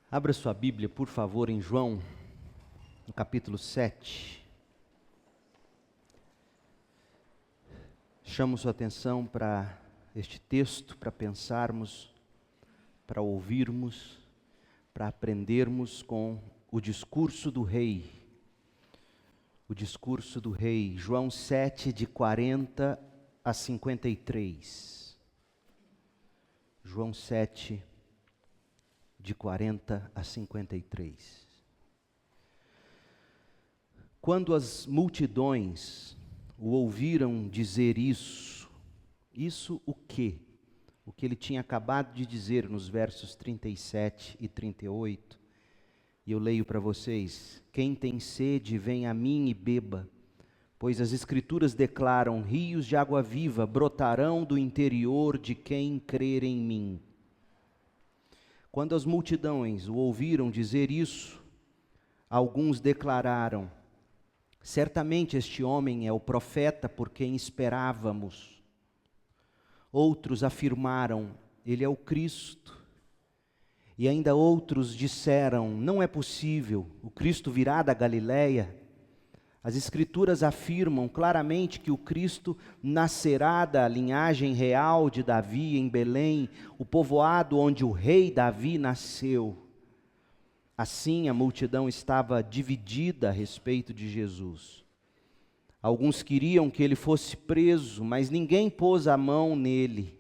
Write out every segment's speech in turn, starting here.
Abra sua Bíblia, por favor, em João, no capítulo 7. Chamo sua atenção para este texto, para pensarmos, para ouvirmos, para aprendermos com o discurso do rei. O discurso do rei, João 7, de 40 a 53. João 7, de 40 a 53. Quando as multidões o ouviram dizer isso o quê? O que ele tinha acabado de dizer nos versos 37 e 38. E eu leio para vocês: quem tem sede, vem a mim e beba, pois as Escrituras declaram, rios de água viva brotarão do interior de quem crer em mim. Quando as multidões o ouviram dizer isso, alguns declararam: certamente este homem é o profeta por quem esperávamos. Outros afirmaram: ele é o Cristo. E ainda outros disseram: não é possível, o Cristo virá da Galileia. As Escrituras afirmam claramente que o Cristo nascerá da linhagem real de Davi em Belém, o povoado onde o rei Davi nasceu. Assim, a multidão estava dividida a respeito de Jesus. Alguns queriam que ele fosse preso, mas ninguém pôs a mão nele.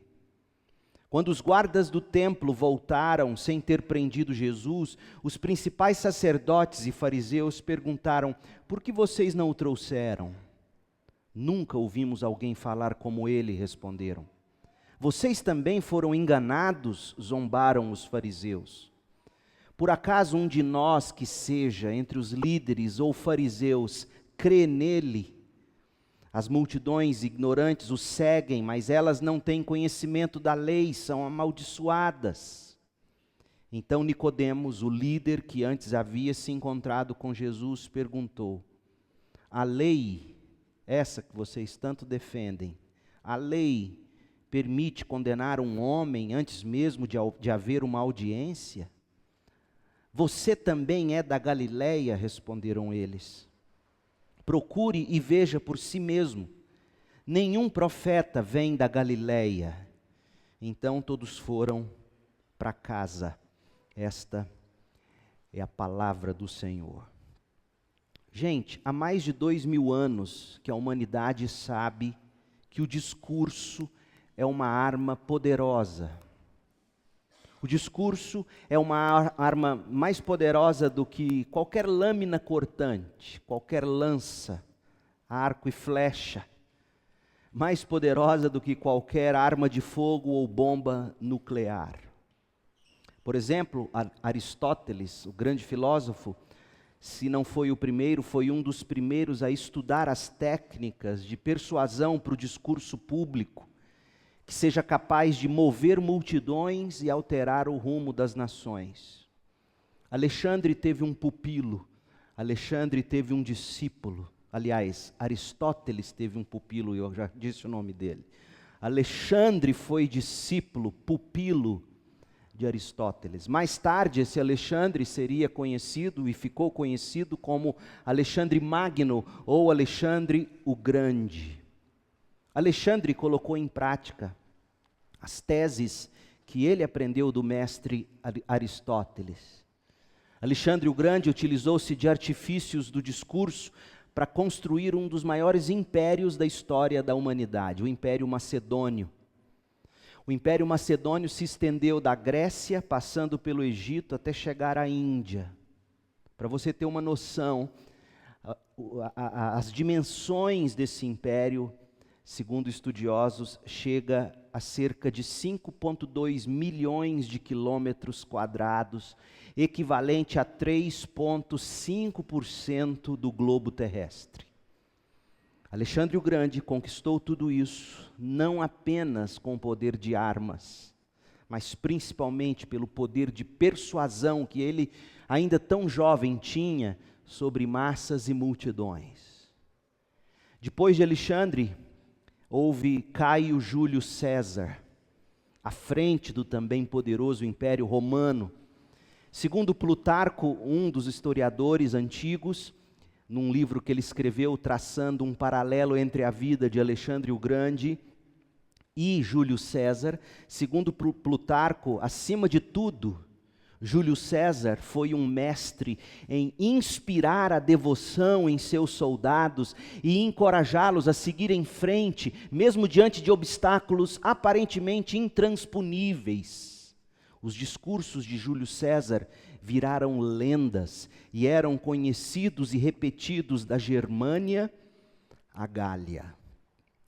Quando os guardas do templo voltaram sem ter prendido Jesus, os principais sacerdotes e fariseus perguntaram: por que vocês não o trouxeram? Nunca ouvimos alguém falar como ele, responderam. Vocês também foram enganados, zombaram os fariseus. Por acaso um de nós que seja entre os líderes ou fariseus crê nele? As multidões ignorantes o seguem, mas elas não têm conhecimento da lei, são amaldiçoadas. Então Nicodemos, o líder que antes havia se encontrado com Jesus, perguntou: a lei, essa que vocês tanto defendem, a lei permite condenar um homem antes mesmo de haver uma audiência? Você também é da Galileia, responderam eles. Procure e veja por si mesmo. Nenhum profeta vem da Galileia. Então todos foram para casa. Esta é a palavra do Senhor. Gente, há mais de 2000 anos que a humanidade sabe que o discurso é uma arma poderosa. O discurso é uma arma mais poderosa do que qualquer lâmina cortante, qualquer lança, arco e flecha. Mais poderosa do que qualquer arma de fogo ou bomba nuclear. Por exemplo, Aristóteles, o grande filósofo, se não foi o primeiro, foi um dos primeiros a estudar as técnicas de persuasão para o discurso público, que seja capaz de mover multidões e alterar o rumo das nações. Alexandre teve um pupilo, Alexandre teve um discípulo. Aliás, Aristóteles teve um pupilo, eu já disse o nome dele. Alexandre foi discípulo, pupilo de Aristóteles. Mais tarde, esse Alexandre seria conhecido e ficou conhecido como Alexandre Magno ou Alexandre o Grande. Alexandre colocou em prática as teses que ele aprendeu do mestre Aristóteles. Alexandre o Grande utilizou-se de artifícios do discurso para construir um dos maiores impérios da história da humanidade, o Império Macedônio. O Império Macedônio se estendeu da Grécia, passando pelo Egito, até chegar à Índia. Para você ter uma noção, as dimensões desse império, segundo estudiosos, chega a cerca de 5,2 milhões de quilômetros quadrados, equivalente a 3,5% do globo terrestre. Alexandre o Grande conquistou tudo isso, não apenas com o poder de armas, mas principalmente pelo poder de persuasão que ele, ainda tão jovem, tinha sobre massas e multidões. Depois de Alexandre, houve Caio Júlio César, à frente do também poderoso Império Romano, Segundo Plutarco, um dos historiadores antigos, num livro que ele escreveu traçando um paralelo entre a vida de Alexandre o Grande e Júlio César, segundo Plutarco, acima de tudo, Júlio César foi um mestre em inspirar a devoção em seus soldados e encorajá-los a seguir em frente, mesmo diante de obstáculos aparentemente intransponíveis. Os discursos de Júlio César viraram lendas e eram conhecidos e repetidos da Germânia à Gália.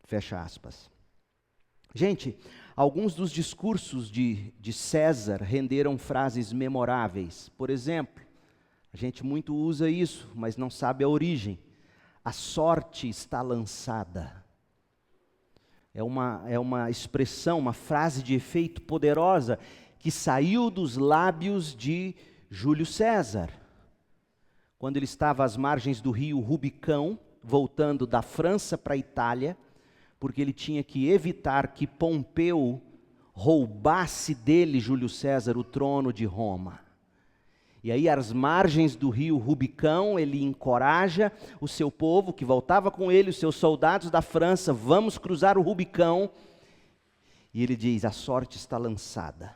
Fecha aspas. Gente, alguns dos discursos de César renderam frases memoráveis. Por exemplo, a gente muito usa isso, mas não sabe a origem. A sorte está lançada. É uma expressão, uma frase de efeito poderosa que saiu dos lábios de Júlio César. Quando ele estava às margens do rio Rubicão, voltando da França para a Itália, porque ele tinha que evitar que Pompeu roubasse dele, Júlio César, o trono de Roma. E aí, às margens do rio Rubicão, ele encoraja o seu povo, que voltava com ele, os seus soldados da França, vamos cruzar o Rubicão. E ele diz, a sorte está lançada.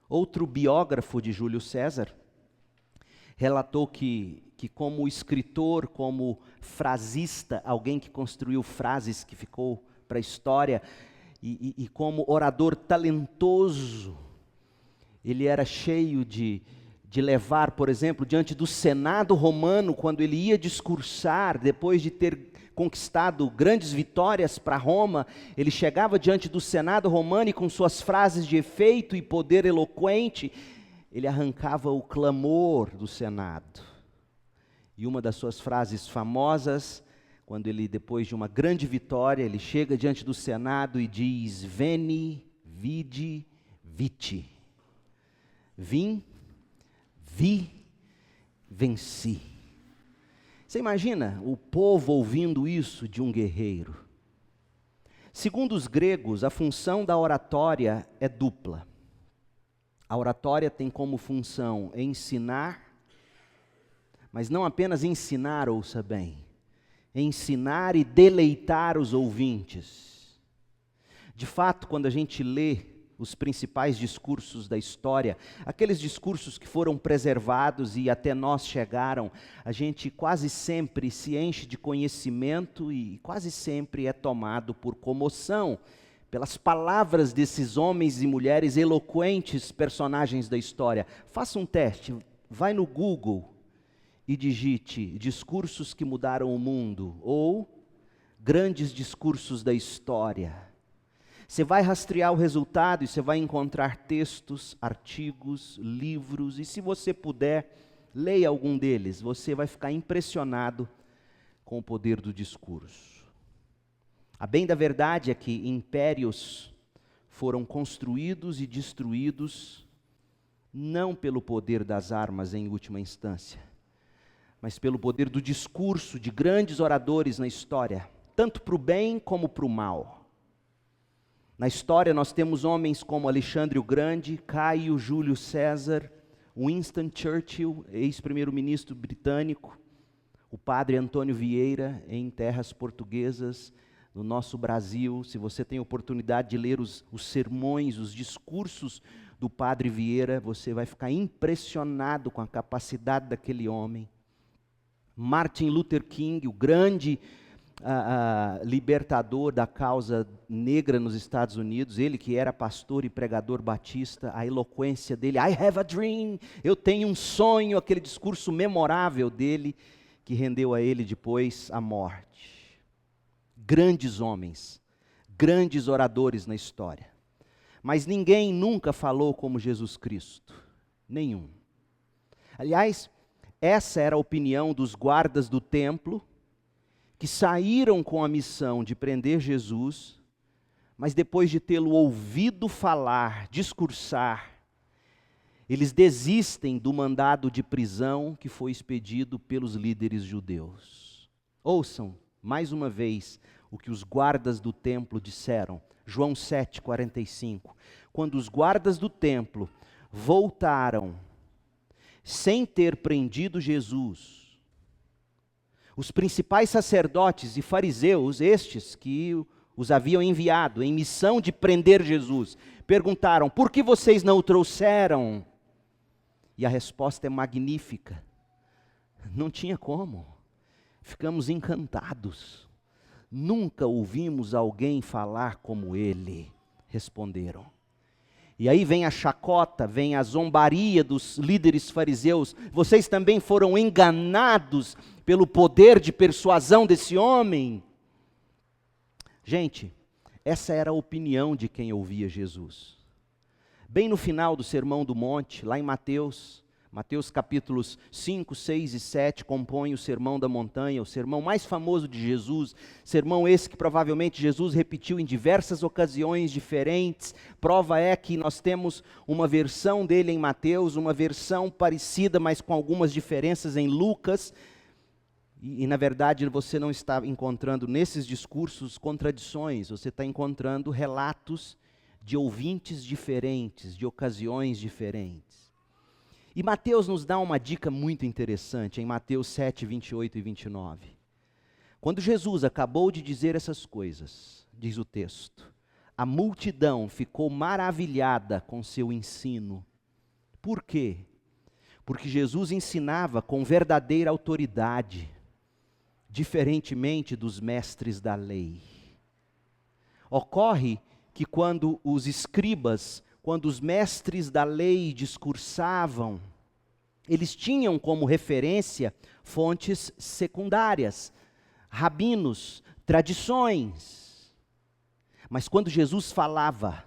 Outro biógrafo de Júlio César relatou que como escritor, como frasista, alguém que construiu frases que ficou para a história, e como orador talentoso, ele era cheio de levar, por exemplo, diante do Senado romano, quando ele ia discursar, depois de ter conquistado grandes vitórias para Roma, ele chegava diante do Senado romano e com suas frases de efeito e poder eloquente, ele arrancava o clamor do Senado. E uma das suas frases famosas, quando ele, depois de uma grande vitória, ele chega diante do Senado e diz, Veni, vidi, vici. Vim, vi, venci. Você imagina o povo ouvindo isso de um guerreiro? Segundo os gregos, a função da oratória é dupla. A oratória tem como função ensinar, mas não apenas ensinar, ouça bem, ensinar e deleitar os ouvintes. De fato, quando a gente lê os principais discursos da história, aqueles discursos que foram preservados e até nós chegaram, a gente quase sempre se enche de conhecimento e quase sempre é tomado por comoção pelas palavras desses homens e mulheres eloquentes, personagens da história. Faça um teste, vai no Google e digite discursos que mudaram o mundo ou grandes discursos da história. Você vai rastrear o resultado e você vai encontrar textos, artigos, livros, e se você puder, leia algum deles. Você vai ficar impressionado com o poder do discurso. A bem da verdade é que impérios foram construídos e destruídos não pelo poder das armas em última instância, mas pelo poder do discurso de grandes oradores na história, tanto para o bem como para o mal. Na história nós temos homens como Alexandre o Grande, Caio Júlio César, Winston Churchill, ex-primeiro-ministro britânico, o padre Antônio Vieira, em terras portuguesas, no nosso Brasil. Se você tem oportunidade de ler os sermões, os discursos do padre Vieira, você vai ficar impressionado com a capacidade daquele homem. Martin Luther King, o grande libertador da causa negra nos Estados Unidos, ele que era pastor e pregador batista, a eloquência dele, I have a dream, eu tenho um sonho, aquele discurso memorável dele, que rendeu a ele depois a morte. Grandes homens, grandes oradores na história, mas ninguém nunca falou como Jesus Cristo, nenhum. Aliás, essa era a opinião dos guardas do templo, que saíram com a missão de prender Jesus, mas depois de tê-lo ouvido falar, discursar, eles desistem do mandado de prisão que foi expedido pelos líderes judeus. Ouçam, mais uma vez, o que os guardas do templo disseram. João 7:45. Quando os guardas do templo voltaram sem ter prendido Jesus, os principais sacerdotes e fariseus, estes que os haviam enviado em missão de prender Jesus, perguntaram: por que vocês não o trouxeram? E a resposta é magnífica: não tinha como, ficamos encantados, nunca ouvimos alguém falar como ele, responderam. E aí vem a chacota, vem a zombaria dos líderes fariseus: vocês também foram enganados pelo poder de persuasão desse homem? Gente, essa era a opinião de quem ouvia Jesus. Bem no final do Sermão do Monte, lá em Mateus capítulos 5, 6 e 7, compõem o Sermão da Montanha, o sermão mais famoso de Jesus, sermão esse que provavelmente Jesus repetiu em diversas ocasiões diferentes. Prova é que nós temos uma versão dele em Mateus, uma versão parecida, mas com algumas diferenças em Lucas, e na verdade você não está encontrando nesses discursos contradições, você está encontrando relatos de ouvintes diferentes, de ocasiões diferentes. E Mateus nos dá uma dica muito interessante em Mateus 7, 28 e 29. Quando Jesus acabou de dizer essas coisas, diz o texto, a multidão ficou maravilhada com seu ensino. Por quê? Porque Jesus ensinava com verdadeira autoridade, diferentemente dos mestres da lei. Ocorre que quando os escribas, quando os mestres da lei discursavam, eles tinham como referência fontes secundárias, rabinos, tradições. Mas quando Jesus falava,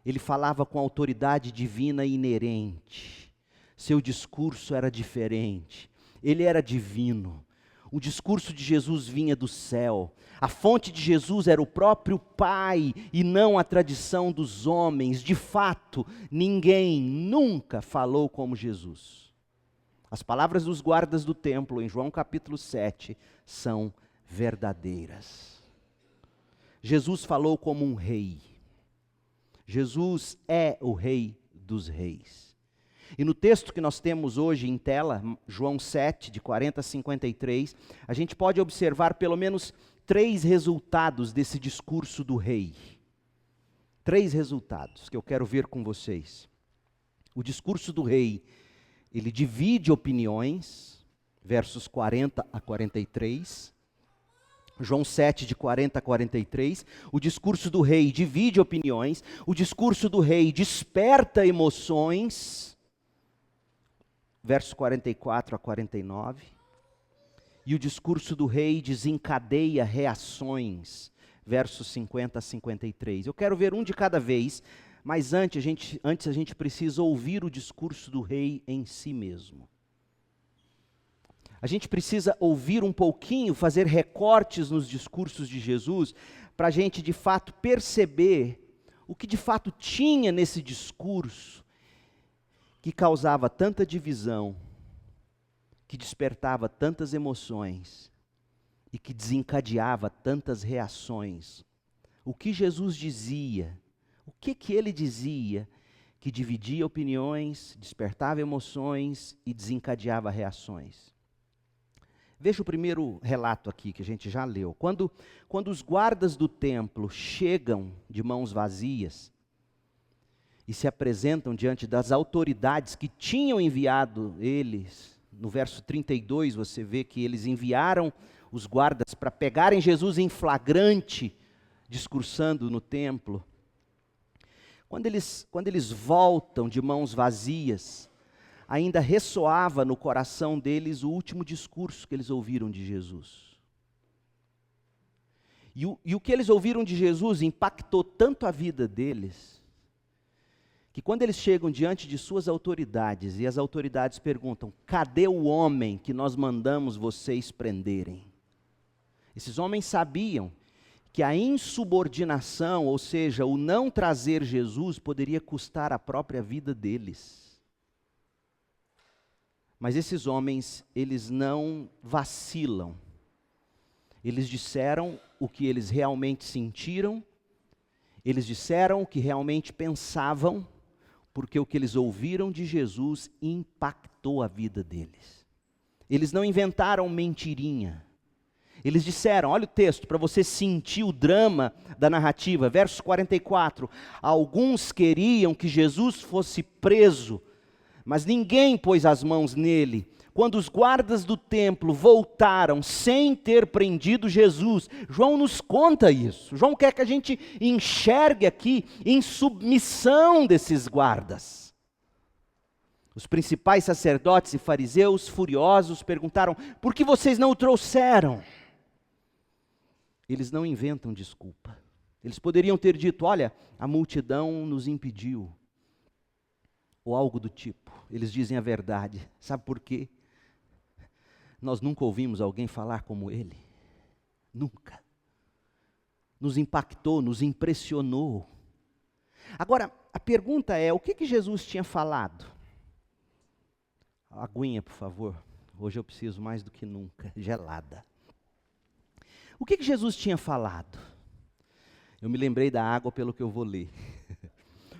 ele falava com autoridade divina inerente. Seu discurso era diferente, ele era divino. O discurso de Jesus vinha do céu. A fonte de Jesus era o próprio Pai e não a tradição dos homens. De fato, ninguém nunca falou como Jesus. As palavras dos guardas do templo em João capítulo 7 são verdadeiras. Jesus falou como um rei. Jesus é o Rei dos Reis. E no texto que nós temos hoje em tela, João 7, de 40 a 53, a gente pode observar pelo menos 3 resultados desse discurso do rei. 3 resultados que eu quero ver com vocês. O discurso do rei, ele divide opiniões, versos 40 a 43. João 7, de 40 a 43, o discurso do rei divide opiniões, o discurso do rei desperta emoções, versos 44 a 49, e o discurso do rei desencadeia reações, versos 50 a 53. Eu quero ver um de cada vez, mas antes a gente precisa ouvir o discurso do rei em si mesmo. A gente precisa ouvir um pouquinho, fazer recortes nos discursos de Jesus, para a gente de fato perceber o que de fato tinha nesse discurso, que causava tanta divisão, que despertava tantas emoções e que desencadeava tantas reações. O que Jesus dizia, o que ele dizia, que dividia opiniões, despertava emoções e desencadeava reações. Veja o primeiro relato aqui que a gente já leu. Quando os guardas do templo chegam de mãos vazias e se apresentam diante das autoridades que tinham enviado eles, no verso 32 você vê que eles enviaram os guardas para pegarem Jesus em flagrante, discursando no templo. Quando eles voltam de mãos vazias, ainda ressoava no coração deles o último discurso que eles ouviram de Jesus. E o que eles ouviram de Jesus impactou tanto a vida deles, que quando eles chegam diante de suas autoridades, e as autoridades perguntam: cadê o homem que nós mandamos vocês prenderem? Esses homens sabiam que a insubordinação, ou seja, o não trazer Jesus, poderia custar a própria vida deles. Mas esses homens, eles não vacilam. Eles disseram o que eles realmente sentiram, eles disseram o que realmente pensavam, porque o que eles ouviram de Jesus impactou a vida deles. Eles não inventaram mentirinha. Eles disseram, olha o texto, para você sentir o drama da narrativa, verso 44. Alguns queriam que Jesus fosse preso, mas ninguém pôs as mãos nele. Quando os guardas do templo voltaram sem ter prendido Jesus, João nos conta isso. João quer que a gente enxergue aqui em submissão desses guardas. Os principais sacerdotes e fariseus, furiosos, perguntaram, por que vocês não o trouxeram? Eles não inventam desculpa. Eles poderiam ter dito, olha, a multidão nos impediu. Ou algo do tipo. Eles dizem a verdade. Sabe por quê? Nós nunca ouvimos alguém falar como ele. Nunca. Nos impactou, nos impressionou. Agora, a pergunta é, o que Jesus tinha falado? Aguinha, por favor. Hoje eu preciso mais do que nunca, gelada. O que Jesus tinha falado? Eu me lembrei da água pelo que eu vou ler.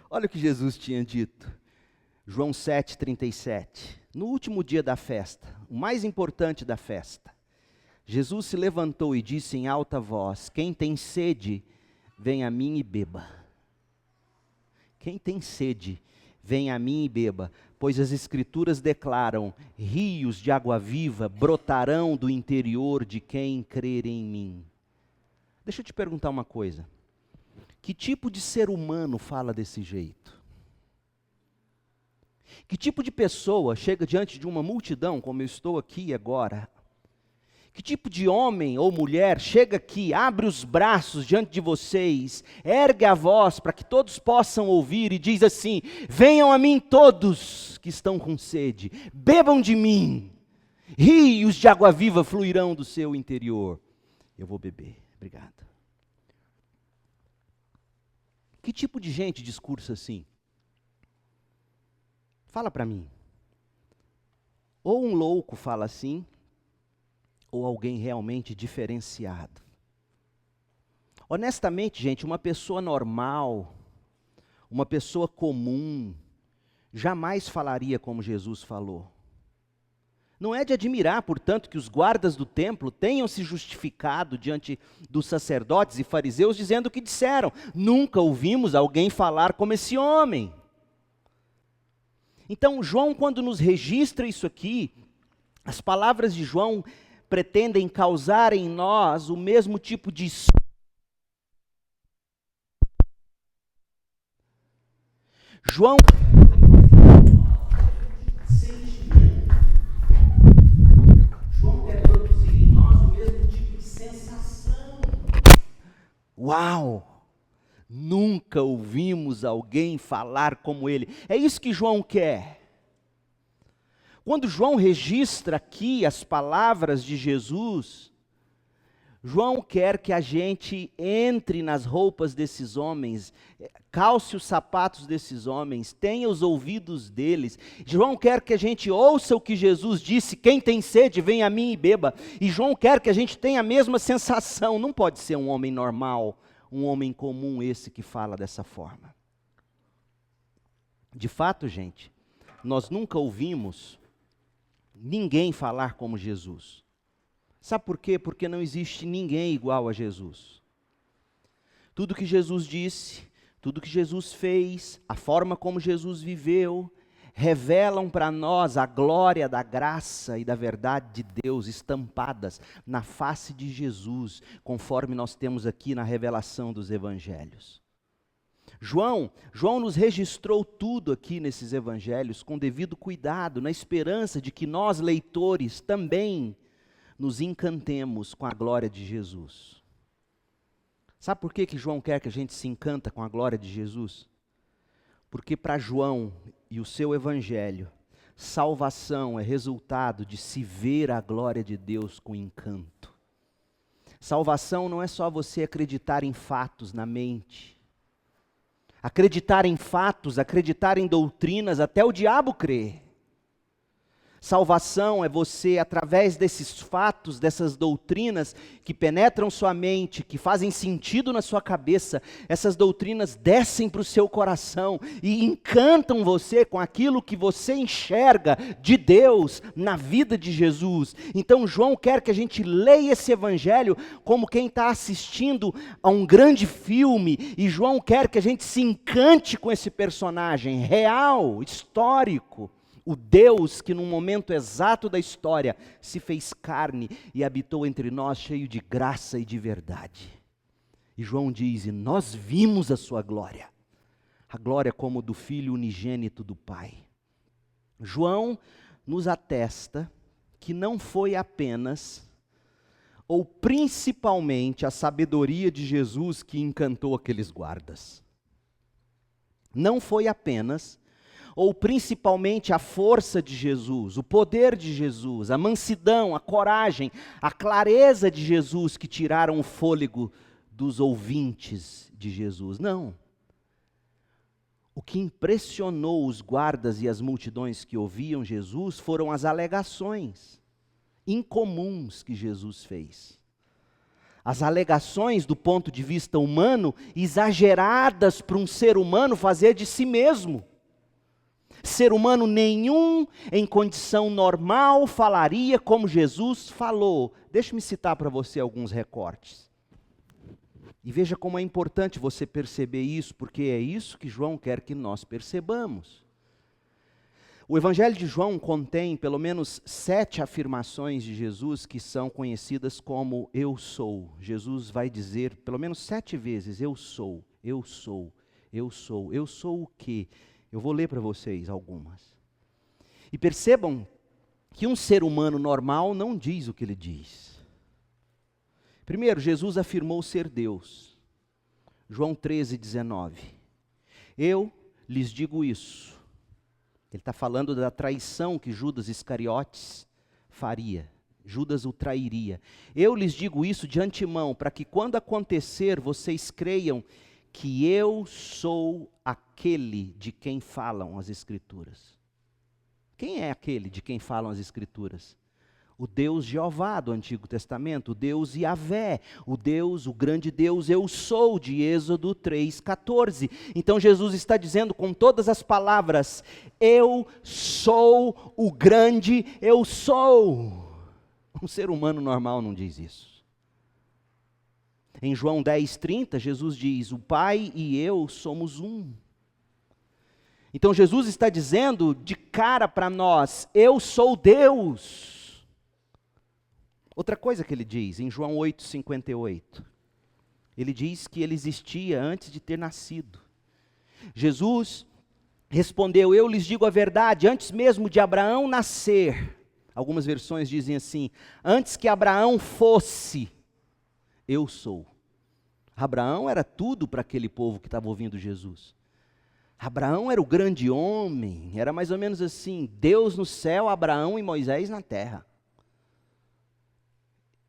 Olha o que Jesus tinha dito. João 7,37. No último dia da festa, o mais importante da festa, Jesus se levantou e disse em alta voz, quem tem sede, vem a mim e beba. Quem tem sede, vem a mim e beba, pois as Escrituras declaram, rios de água viva brotarão do interior de quem crer em mim. Deixa eu te perguntar uma coisa. Que tipo de ser humano fala desse jeito? Que tipo de pessoa chega diante de uma multidão, como eu estou aqui agora? Que tipo de homem ou mulher chega aqui, abre os braços diante de vocês, ergue a voz para que todos possam ouvir e diz assim, venham a mim todos que estão com sede, bebam de mim, rios de água viva fluirão do seu interior. Eu vou beber, obrigado. Que tipo de gente discursa assim? Fala para mim. Ou um louco fala assim, ou alguém realmente diferenciado. Honestamente, gente, uma pessoa normal, uma pessoa comum, jamais falaria como Jesus falou. Não é de admirar, portanto, que os guardas do templo tenham se justificado diante dos sacerdotes e fariseus, dizendo o que disseram. Nunca ouvimos alguém falar como esse homem. Então, João, quando nos registra isso aqui, as palavras de João pretendem causar em nós o mesmo tipo de João quer produzir em nós o mesmo tipo de sensação. Uau! Nunca ouvimos alguém falar como ele. É isso que João quer. Quando João registra aqui as palavras de Jesus, João quer que a gente entre nas roupas desses homens, calce os sapatos desses homens, tenha os ouvidos deles. João quer que a gente ouça o que Jesus disse, quem tem sede, vem a mim e beba. E João quer que a gente tenha a mesma sensação. Não pode ser um homem normal, um homem comum esse que fala dessa forma. De fato, gente, nós nunca ouvimos ninguém falar como Jesus. Sabe por quê? Porque não existe ninguém igual a Jesus. Tudo que Jesus disse, tudo que Jesus fez, a forma como Jesus viveu, revelam para nós a glória da graça e da verdade de Deus estampadas na face de Jesus, conforme nós temos aqui na revelação dos evangelhos. João nos registrou tudo aqui nesses evangelhos com devido cuidado, na esperança de que nós, leitores, também nos encantemos com a glória de Jesus. Sabe por que João quer que a gente se encanta com a glória de Jesus? Porque para João e o seu evangelho, salvação é resultado de se ver a glória de Deus com encanto. Salvação não é só você acreditar em fatos na mente. Acreditar em fatos, acreditar em doutrinas, até o diabo crê. Salvação é você, através desses fatos, dessas doutrinas que penetram sua mente, que fazem sentido na sua cabeça, essas doutrinas descem para o seu coração e encantam você com aquilo que você enxerga de Deus na vida de Jesus. Então João quer que a gente leia esse evangelho como quem está assistindo a um grande filme, e João quer que a gente se encante com esse personagem real, histórico. O Deus que num momento exato da história se fez carne e habitou entre nós cheio de graça e de verdade. E João diz, e nós vimos a sua glória. A glória como do Filho unigênito do Pai. João nos atesta que não foi apenas, ou principalmente, a sabedoria de Jesus que encantou aqueles guardas. Não foi apenas, ou principalmente a força de Jesus, o poder de Jesus, a mansidão, a coragem, a clareza de Jesus que tiraram o fôlego dos ouvintes de Jesus. Não. O que impressionou os guardas e as multidões que ouviam Jesus foram as alegações incomuns que Jesus fez. As alegações do ponto de vista humano, exageradas para um ser humano fazer de si mesmo. Ser humano nenhum, em condição normal, falaria como Jesus falou. Deixe-me citar para você alguns recortes. E veja como é importante você perceber isso, porque é isso que João quer que nós percebamos. O Evangelho de João contém pelo menos 7 afirmações de Jesus que são conhecidas como eu sou. Jesus vai dizer pelo menos 7 vezes, eu sou, eu sou, eu sou. Eu sou o quê? Eu vou ler para vocês algumas. E percebam que um ser humano normal não diz o que ele diz. Primeiro, Jesus afirmou ser Deus. João 13:19. Eu lhes digo isso. Ele está falando da traição que Judas Iscariotes faria. Judas o trairia. Eu lhes digo isso de antemão, para que quando acontecer, vocês creiam que eu sou aquele de quem falam as Escrituras. Quem é aquele de quem falam as Escrituras? O Deus Jeová do Antigo Testamento, o Deus Yahvé, o Deus, o grande Deus, eu sou, de Êxodo 3:14. Então Jesus está dizendo com todas as palavras, eu sou o grande eu sou. Um ser humano normal não diz isso. Em João 10:30, Jesus diz, o Pai e eu somos um. Então Jesus está dizendo de cara para nós, eu sou Deus. Outra coisa que ele diz, em João 8:58, ele diz que ele existia antes de ter nascido. Jesus respondeu, eu lhes digo a verdade, antes mesmo de Abraão nascer, algumas versões dizem assim, antes que Abraão fosse, eu sou. Abraão era tudo para aquele povo que estava ouvindo Jesus. Abraão era o grande homem, era mais ou menos assim, Deus no céu, Abraão e Moisés na terra.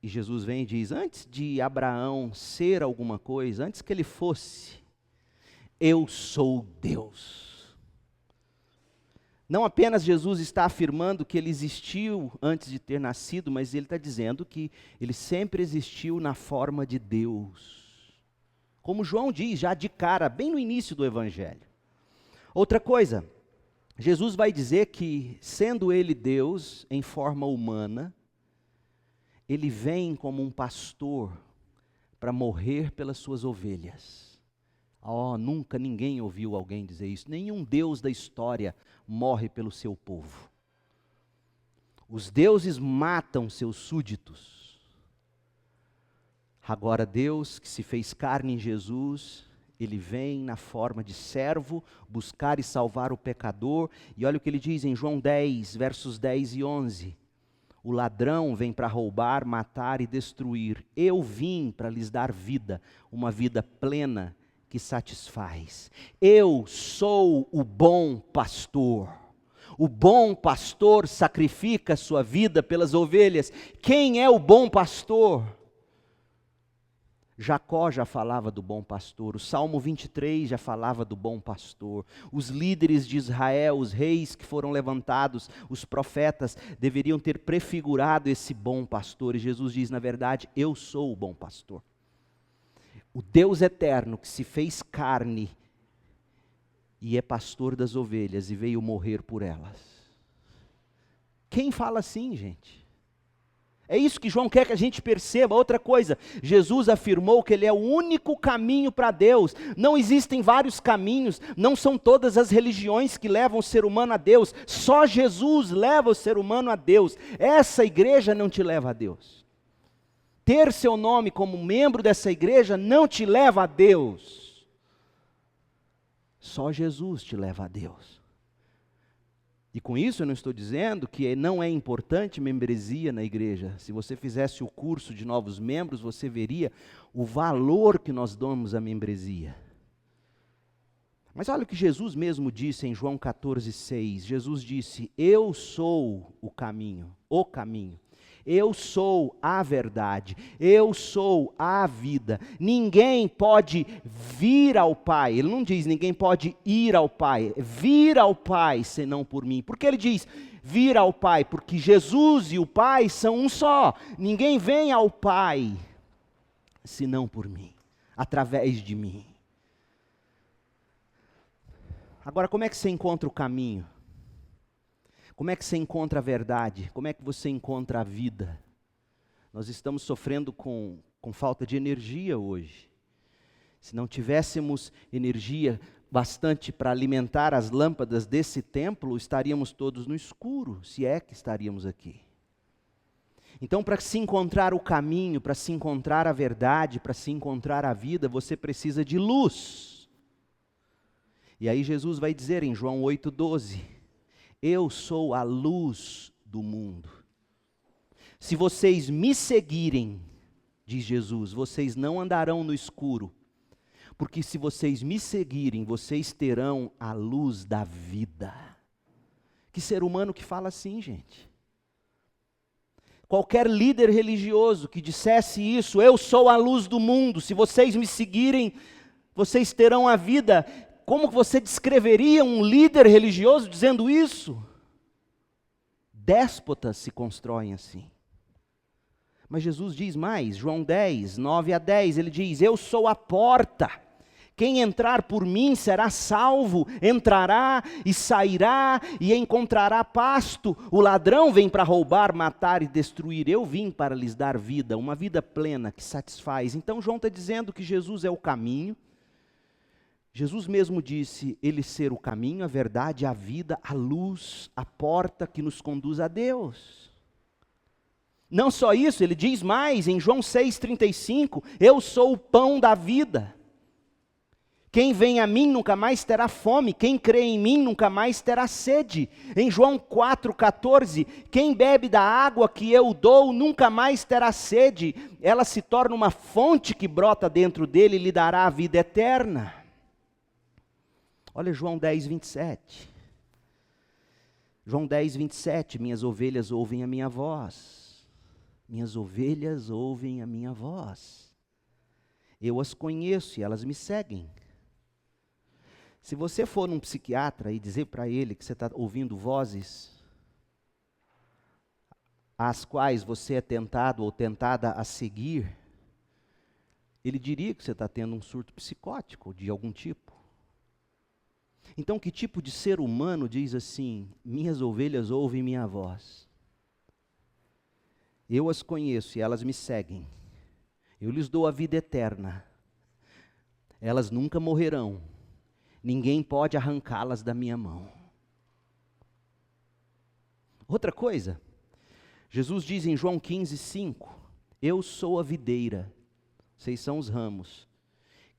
E Jesus vem e diz, antes de Abraão ser alguma coisa, antes que ele fosse, eu sou Deus. Não apenas Jesus está afirmando que ele existiu antes de ter nascido, mas ele está dizendo que ele sempre existiu na forma de Deus. Como João diz, já de cara, bem no início do Evangelho. Outra coisa, Jesus vai dizer que, sendo ele Deus em forma humana, ele vem como um pastor para morrer pelas suas ovelhas. Oh, nunca ninguém ouviu alguém dizer isso. Nenhum Deus da história morre pelo seu povo. Os deuses matam seus súditos. Agora Deus, que se fez carne em Jesus, ele vem na forma de servo, buscar e salvar o pecador. E olha o que ele diz em João 10, versos 10 e 11. O ladrão vem para roubar, matar e destruir. Eu vim para lhes dar vida, uma vida plena que satisfaz. Eu sou o bom pastor. O bom pastor sacrifica a sua vida pelas ovelhas. Quem é o bom pastor? Jacó já falava do bom pastor, o Salmo 23 já falava do bom pastor, os líderes de Israel, os reis que foram levantados, os profetas, deveriam ter prefigurado esse bom pastor, e Jesus diz, na verdade, eu sou o bom pastor. O Deus eterno que se fez carne e é pastor das ovelhas e veio morrer por elas. Quem fala assim, gente? É isso que João quer que a gente perceba. Outra coisa, Jesus afirmou que ele é o único caminho para Deus. Não existem vários caminhos, não são todas as religiões que levam o ser humano a Deus. Só Jesus leva o ser humano a Deus. Essa igreja não te leva a Deus. Ter seu nome como membro dessa igreja não te leva a Deus. Só Jesus te leva a Deus. E com isso eu não estou dizendo que não é importante membresia na igreja. Se você fizesse o curso de novos membros, você veria o valor que nós damos à membresia. Mas olha o que Jesus mesmo disse em João 14,6. Jesus disse, eu sou o caminho. Eu sou a verdade, eu sou a vida. Ninguém pode vir ao Pai. Ele não diz ninguém pode ir ao Pai. Vir ao Pai senão por mim. Por que ele diz vir ao Pai? Porque Jesus e o Pai são um só. Ninguém vem ao Pai senão por mim, através de mim. Agora, como é que você encontra o caminho? Como é que você encontra a verdade? Como é que você encontra a vida? Nós estamos sofrendo com falta de energia hoje. Se não tivéssemos energia bastante para alimentar as lâmpadas desse templo, estaríamos todos no escuro, se é que estaríamos aqui. Então, para se encontrar o caminho, para se encontrar a verdade, para se encontrar a vida, você precisa de luz. E aí Jesus vai dizer em João 8,12, eu sou a luz do mundo. Se vocês me seguirem, diz Jesus, vocês não andarão no escuro, porque se vocês me seguirem, vocês terão a luz da vida. Que ser humano que fala assim, gente? Qualquer líder religioso que dissesse isso, eu sou a luz do mundo, se vocês me seguirem, vocês terão a vida. Como você descreveria um líder religioso dizendo isso? Déspotas se constroem assim. Mas Jesus diz mais, João 10, 9-10, ele diz, eu sou a porta. Quem entrar por mim será salvo, entrará e sairá e encontrará pasto. O ladrão vem para roubar, matar e destruir. Eu vim para lhes dar vida, uma vida plena que satisfaz. Então João está dizendo que Jesus é o caminho. Jesus mesmo disse, ele ser o caminho, a verdade, a vida, a luz, a porta que nos conduz a Deus. Não só isso, ele diz mais, em João 6,35, eu sou o pão da vida. Quem vem a mim nunca mais terá fome, quem crê em mim nunca mais terá sede. Em João 4,14, quem bebe da água que eu dou nunca mais terá sede. Ela se torna uma fonte que brota dentro dele e lhe dará a vida eterna. Olha João 10,27. João 10,27, minhas ovelhas ouvem a minha voz. Minhas ovelhas ouvem a minha voz. Eu as conheço e elas me seguem. Se você for num psiquiatra e dizer para ele que você está ouvindo vozes, às quais você é tentado ou tentada a seguir, ele diria que você está tendo um surto psicótico de algum tipo. Então, que tipo de ser humano diz assim, minhas ovelhas ouvem minha voz? Eu as conheço e elas me seguem. Eu lhes dou a vida eterna. Elas nunca morrerão. Ninguém pode arrancá-las da minha mão. Outra coisa, Jesus diz em João 15,5, eu sou a videira, vocês são os ramos.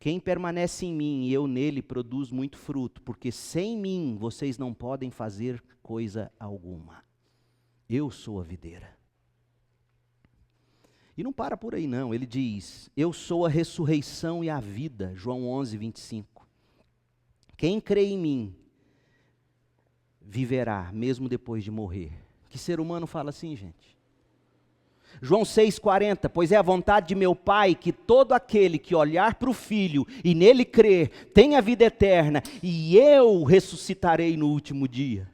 Quem permanece em mim e eu nele produz muito fruto, porque sem mim vocês não podem fazer coisa alguma. Eu sou a videira. E não para por aí não, ele diz, eu sou a ressurreição e a vida, João 11,25. Quem crê em mim, viverá, mesmo depois de morrer. Que ser humano fala assim, gente? João 6,40, pois é a vontade de meu Pai que todo aquele que olhar para o Filho e nele crer, tenha vida eterna, e eu ressuscitarei no último dia.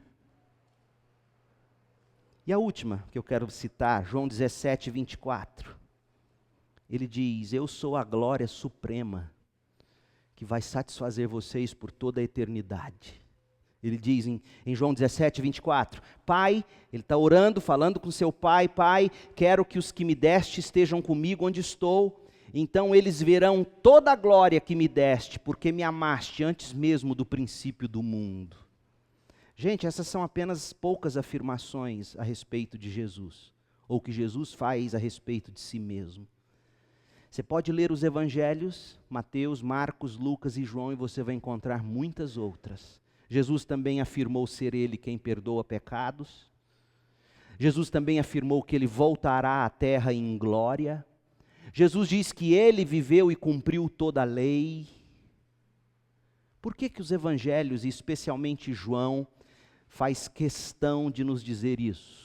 E a última que eu quero citar, João 17,24. Ele diz, eu sou a glória suprema, que vai satisfazer vocês por toda a eternidade. Ele diz em João 17,24, Pai, ele está orando, falando com seu Pai, Pai, quero que os que me deste estejam comigo onde estou, então eles verão toda a glória que me deste, porque me amaste antes mesmo do princípio do mundo. Gente, essas são apenas poucas afirmações a respeito de Jesus, ou que Jesus faz a respeito de si mesmo. Você pode ler os evangelhos, Mateus, Marcos, Lucas e João, e você vai encontrar muitas outras. Jesus também afirmou ser Ele quem perdoa pecados. Jesus também afirmou que Ele voltará à terra em glória. Jesus diz que Ele viveu e cumpriu toda a lei. Por que os evangelhos, e especialmente João, faz questão de nos dizer isso?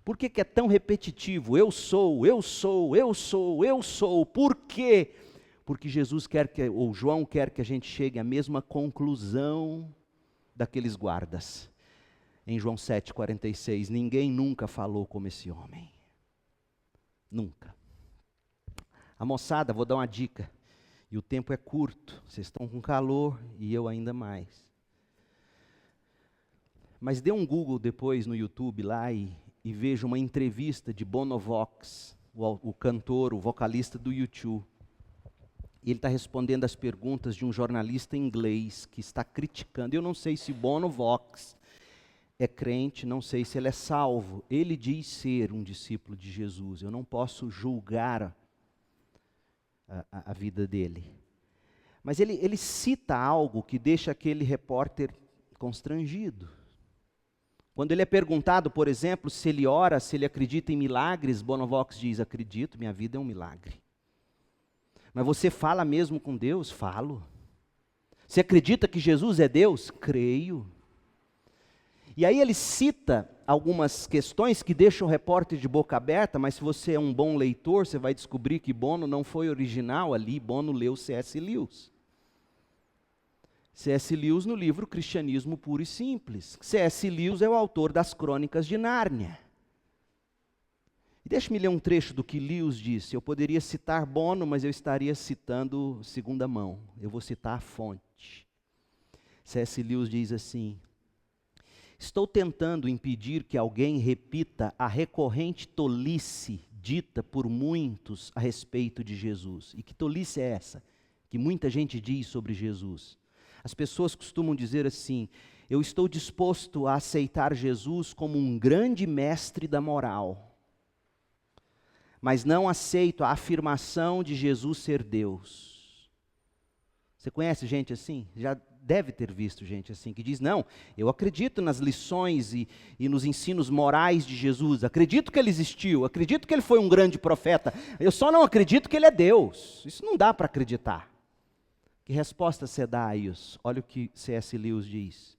Por que é tão repetitivo? Eu sou, eu sou, eu sou, eu sou. Por quê? Porque Jesus quer ou João quer que a gente chegue à mesma conclusão daqueles guardas. Em João 7,46, ninguém nunca falou como esse homem. Nunca. A moçada, vou dar uma dica, e o tempo é curto, vocês estão com calor e eu ainda mais. Mas dê um Google depois no YouTube lá e veja uma entrevista de Bono Vox, o cantor, o vocalista do U2. E ele está respondendo as perguntas de um jornalista inglês que está criticando. Eu não sei se Bono Vox é crente, não sei se ele é salvo. Ele diz ser um discípulo de Jesus. Eu não posso julgar a vida dele. Mas ele cita algo que deixa aquele repórter constrangido. Quando ele é perguntado, por exemplo, se ele ora, se ele acredita em milagres, Bono Vox diz, acredito, minha vida é um milagre. Mas você fala mesmo com Deus? Falo. Você acredita que Jesus é Deus? Creio. E aí ele cita algumas questões que deixam o repórter de boca aberta, mas se você é um bom leitor, você vai descobrir que Bono não foi original ali, Bono leu C.S. Lewis. C.S. Lewis no livro Cristianismo Puro e Simples. C.S. Lewis é o autor das Crônicas de Nárnia. E deixe-me ler um trecho do que Lewis disse. Eu poderia citar Bono, mas eu estaria citando segunda mão. Eu vou citar a fonte. C.S. Lewis diz assim, estou tentando impedir que alguém repita a recorrente tolice dita por muitos a respeito de Jesus. E que tolice é essa? Que muita gente diz sobre Jesus. As pessoas costumam dizer assim, eu estou disposto a aceitar Jesus como um grande mestre da moral, mas não aceito a afirmação de Jesus ser Deus. Você conhece gente assim? Já deve ter visto gente assim, que diz, não, eu acredito nas lições e nos ensinos morais de Jesus, acredito que ele existiu, acredito que ele foi um grande profeta, eu só não acredito que ele é Deus. Isso não dá para acreditar. Que resposta você dá a isso? Olha o que C.S. Lewis diz.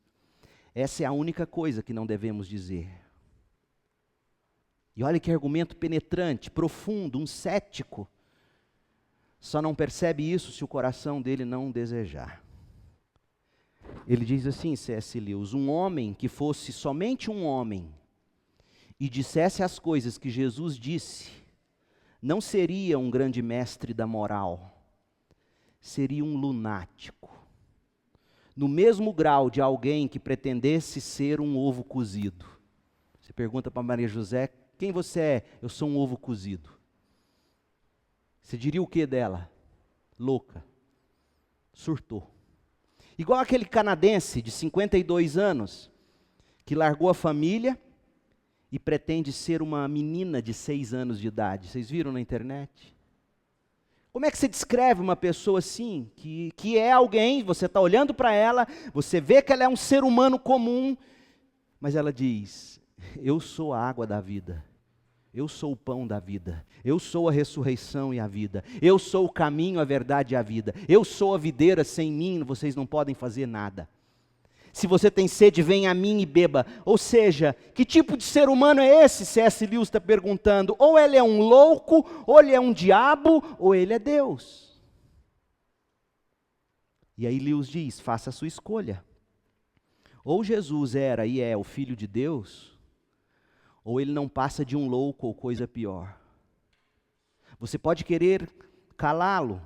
Essa é a única coisa que não devemos dizer. E olha que argumento penetrante, profundo, um cético. Só não percebe isso se o coração dele não desejar. Ele diz assim, C.S. Lewis, um homem que fosse somente um homem e dissesse as coisas que Jesus disse, não seria um grande mestre da moral. Seria um lunático, no mesmo grau de alguém que pretendesse ser um ovo cozido. Você pergunta para Maria José, quem você é? Eu sou um ovo cozido. Você diria o que dela? Louca, surtou. Igual aquele canadense de 52 anos, que largou a família e pretende ser uma menina de 6 anos de idade. Vocês viram na internet? Como é que você descreve uma pessoa assim, que é alguém, você está olhando para ela, você vê que ela é um ser humano comum, mas ela diz, eu sou a água da vida, eu sou o pão da vida, eu sou a ressurreição e a vida, eu sou o caminho, a verdade e a vida, eu sou a videira, sem mim vocês não podem fazer nada. Se você tem sede, venha a mim e beba. Ou seja, que tipo de ser humano é esse? C.S. Lewis está perguntando. Ou ele é um louco, ou ele é um diabo, ou ele é Deus. E aí Lewis diz, faça a sua escolha. Ou Jesus era e é o Filho de Deus, ou ele não passa de um louco ou coisa pior. Você pode querer calá-lo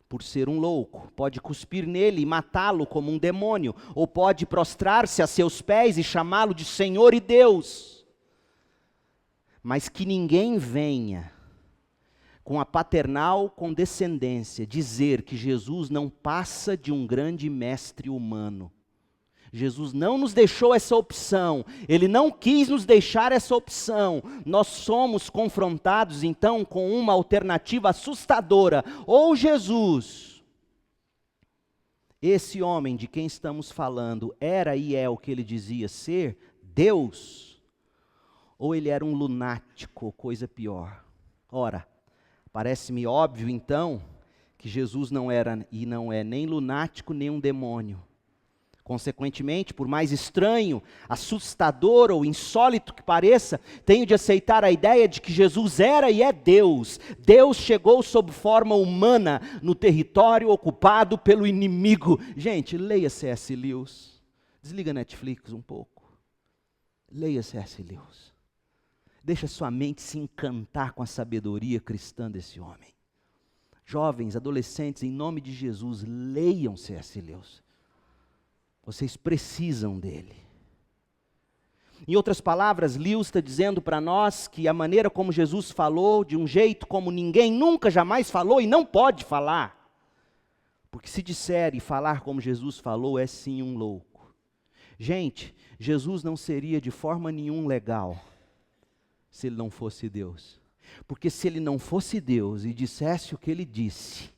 por ser um louco, pode cuspir nele e matá-lo como um demônio, ou pode prostrar-se a seus pés e chamá-lo de Senhor e Deus. Mas que ninguém venha com a paternal condescendência dizer que Jesus não passa de um grande mestre humano. Jesus não nos deixou essa opção, Ele não quis nos deixar essa opção. Nós somos confrontados então com uma alternativa assustadora. Ou Jesus, esse homem de quem estamos falando, era e é o que ele dizia ser, Deus, ou ele era um lunático, coisa pior. Ora, parece-me óbvio então que Jesus não era e não é nem lunático nem um demônio. Consequentemente, por mais estranho, assustador ou insólito que pareça, tenho de aceitar a ideia de que Jesus era e é Deus. Deus chegou sob forma humana no território ocupado pelo inimigo. Gente, leia C.S. Lewis. Desliga a Netflix um pouco. Leia C.S. Lewis. Deixa sua mente se encantar com a sabedoria cristã desse homem. Jovens, adolescentes, em nome de Jesus, leiam C.S. Lewis. Vocês precisam dele. Em outras palavras, Lewis está dizendo para nós que a maneira como Jesus falou, de um jeito como ninguém nunca jamais falou e não pode falar. Porque se disser e falar como Jesus falou, é sim um louco. Gente, Jesus não seria de forma nenhuma legal se ele não fosse Deus. Porque se ele não fosse Deus e dissesse o que ele disse,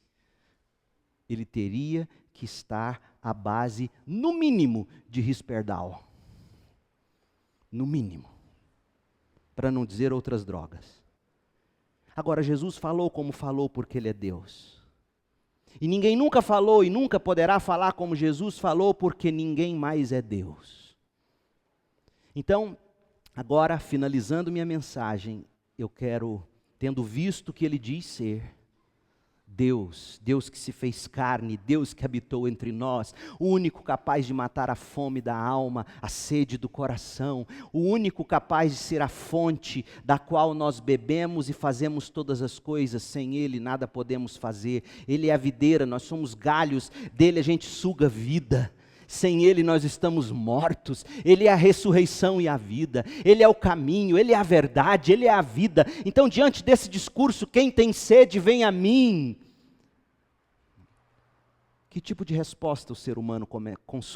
ele teria que estar à base, no mínimo, de Risperdal. No mínimo. Para não dizer outras drogas. Agora, Jesus falou como falou porque Ele é Deus. E ninguém nunca falou e nunca poderá falar como Jesus falou porque ninguém mais é Deus. Então, agora, finalizando minha mensagem, eu quero, tendo visto que Ele diz ser Deus, Deus que se fez carne, Deus que habitou entre nós, o único capaz de matar a fome da alma, a sede do coração, o único capaz de ser a fonte da qual nós bebemos e fazemos todas as coisas, sem Ele nada podemos fazer. Ele é a videira, nós somos galhos, dele a gente suga vida. Sem Ele nós estamos mortos. Ele é a ressurreição e a vida. Ele é o caminho, Ele é a verdade, Ele é a vida. Então, diante desse discurso, quem tem sede, vem a mim. Que tipo de resposta o ser humano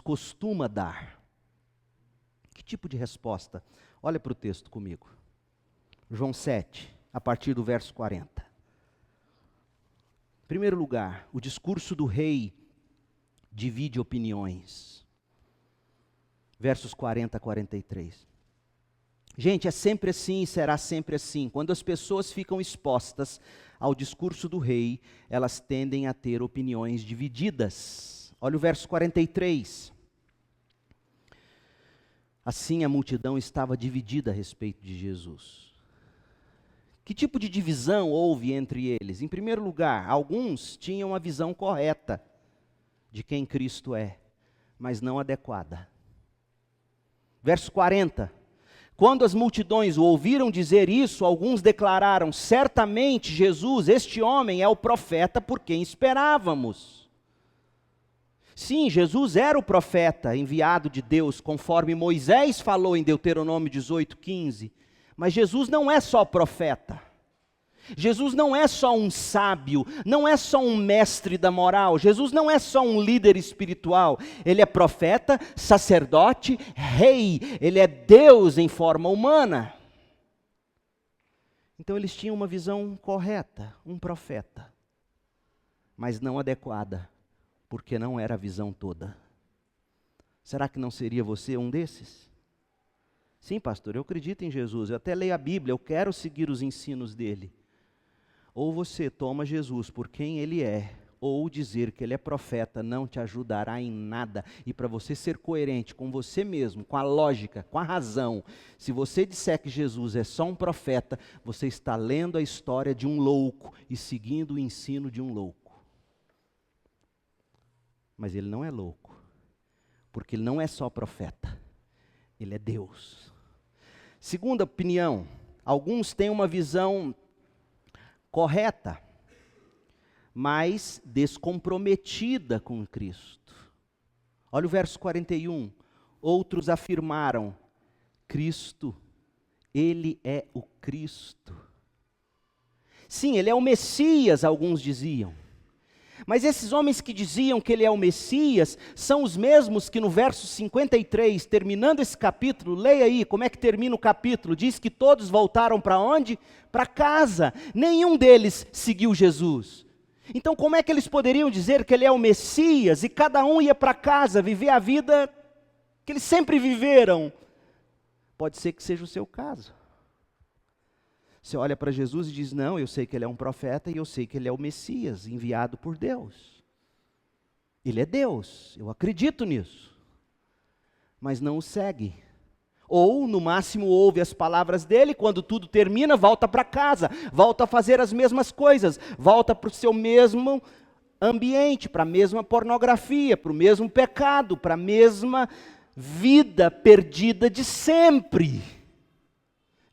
costuma dar? Que tipo de resposta? Olha para o texto comigo. João 7, a partir do verso 40. Em primeiro lugar, o discurso do rei divide opiniões. Versos 40 a 43. Gente, é sempre assim e será sempre assim. Quando as pessoas ficam expostas ao discurso do rei, elas tendem a ter opiniões divididas. Olha o verso 43. Assim a multidão estava dividida a respeito de Jesus. Que tipo de divisão houve entre eles? Em primeiro lugar, alguns tinham a visão correta de quem Cristo é, mas não adequada. Verso 40. Quando as multidões o ouviram dizer isso, alguns declararam: certamente Jesus, este homem, é o profeta por quem esperávamos. Sim, Jesus era o profeta enviado de Deus, conforme Moisés falou em Deuteronômio 18:15. Mas Jesus não é só profeta. Jesus não é só um sábio, não é só um mestre da moral, Jesus não é só um líder espiritual, Ele é profeta, sacerdote, rei, Ele é Deus em forma humana. Então eles tinham uma visão correta, um profeta, mas não adequada, porque não era a visão toda. Será que não seria você um desses? Sim, pastor, eu acredito em Jesus, eu até leio a Bíblia, eu quero seguir os ensinos dele. Ou você toma Jesus por quem Ele é, ou dizer que ele é profeta não te ajudará em nada. E para você ser coerente com você mesmo, com a lógica, com a razão, se você disser que Jesus é só um profeta, você está lendo a história de um louco e seguindo o ensino de um louco. Mas ele não é louco, porque ele não é só profeta, ele é Deus. Segunda opinião, alguns têm uma visão correta, mas descomprometida com Cristo. Olha o verso 41. Outros afirmaram: Cristo, ele é o Cristo. Sim, ele é o Messias, alguns diziam. Mas esses homens que diziam que ele é o Messias, são os mesmos que no verso 53, terminando esse capítulo, leia aí como é que termina o capítulo, diz que todos voltaram para onde? Para casa, nenhum deles seguiu Jesus. Então como é que eles poderiam dizer que ele é o Messias, e cada um ia para casa, viver a vida que eles sempre viveram? Pode ser que seja o seu caso. Você olha para Jesus e diz: não, eu sei que ele é um profeta e eu sei que ele é o Messias, enviado por Deus. Ele é Deus, eu acredito nisso. Mas não o segue. Ou, no máximo, ouve as palavras dele, quando tudo termina, volta para casa, volta a fazer as mesmas coisas, volta para o seu mesmo ambiente, para a mesma pornografia, para o mesmo pecado, para a mesma vida perdida de sempre.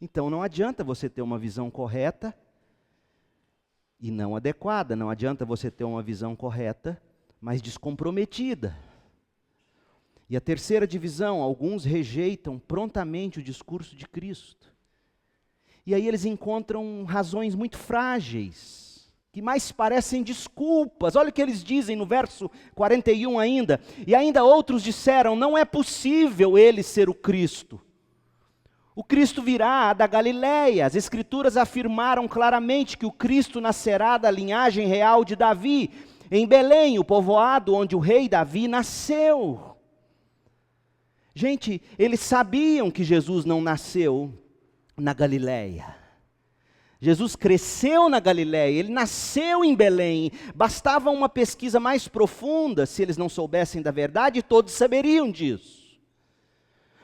Então não adianta você ter uma visão correta e não adequada, não adianta você ter uma visão correta, mas descomprometida. E a terceira divisão, alguns rejeitam prontamente o discurso de Cristo. E aí eles encontram razões muito frágeis, que mais parecem desculpas. Olha o que eles dizem no verso 41 ainda. E ainda outros disseram: não é possível ele ser o Cristo. O Cristo virá da Galileia. As Escrituras afirmaram claramente que o Cristo nascerá da linhagem real de Davi, em Belém, o povoado onde o rei Davi nasceu. Gente, eles sabiam que Jesus não nasceu na Galileia. Jesus cresceu na Galileia, ele nasceu em Belém. Bastava uma pesquisa mais profunda, se eles não soubessem da verdade, todos saberiam disso.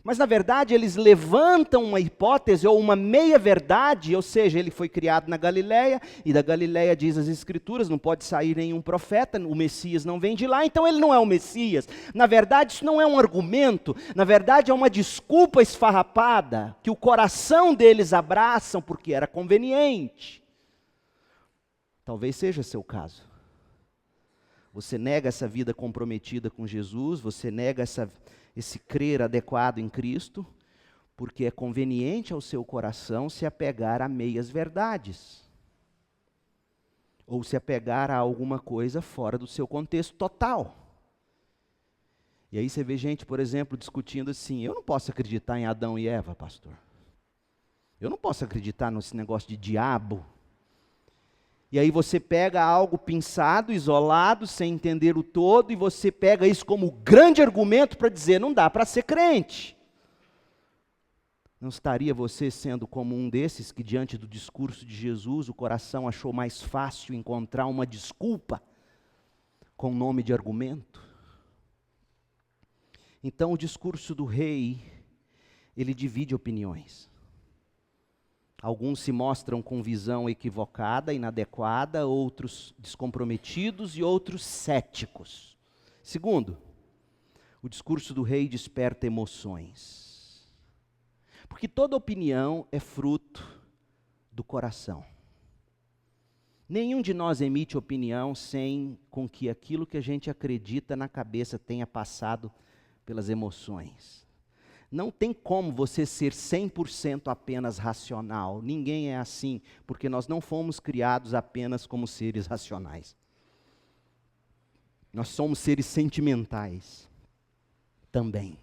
Mas, na verdade, eles levantam uma hipótese ou uma meia-verdade, ou seja, ele foi criado na Galileia, e da Galileia, diz as Escrituras, não pode sair nenhum profeta, o Messias não vem de lá, então ele não é o Messias. Na verdade, isso não é um argumento, na verdade é uma desculpa esfarrapada, que o coração deles abraçam porque era conveniente. Talvez seja seu caso. Você nega essa vida comprometida com Jesus, você nega esse crer adequado em Cristo, porque é conveniente ao seu coração se apegar a meias verdades, ou se apegar a alguma coisa fora do seu contexto total. E aí você vê gente, por exemplo, discutindo assim: eu não posso acreditar em Adão e Eva, pastor. Eu não posso acreditar nesse negócio de diabo. E aí você pega algo pensado, isolado, sem entender o todo, e você pega isso como grande argumento para dizer: não dá para ser crente. Não estaria você sendo como um desses que, diante do discurso de Jesus, o coração achou mais fácil encontrar uma desculpa com nome de argumento? Então o discurso do rei, ele divide opiniões. Alguns se mostram com visão equivocada, inadequada, outros descomprometidos e outros céticos. Segundo, o discurso do rei desperta emoções. Porque toda opinião é fruto do coração. Nenhum de nós emite opinião sem com que aquilo que a gente acredita na cabeça tenha passado pelas emoções. Não tem como você ser 100% apenas racional. Ninguém é assim, porque nós não fomos criados apenas como seres racionais. Nós somos seres sentimentais também.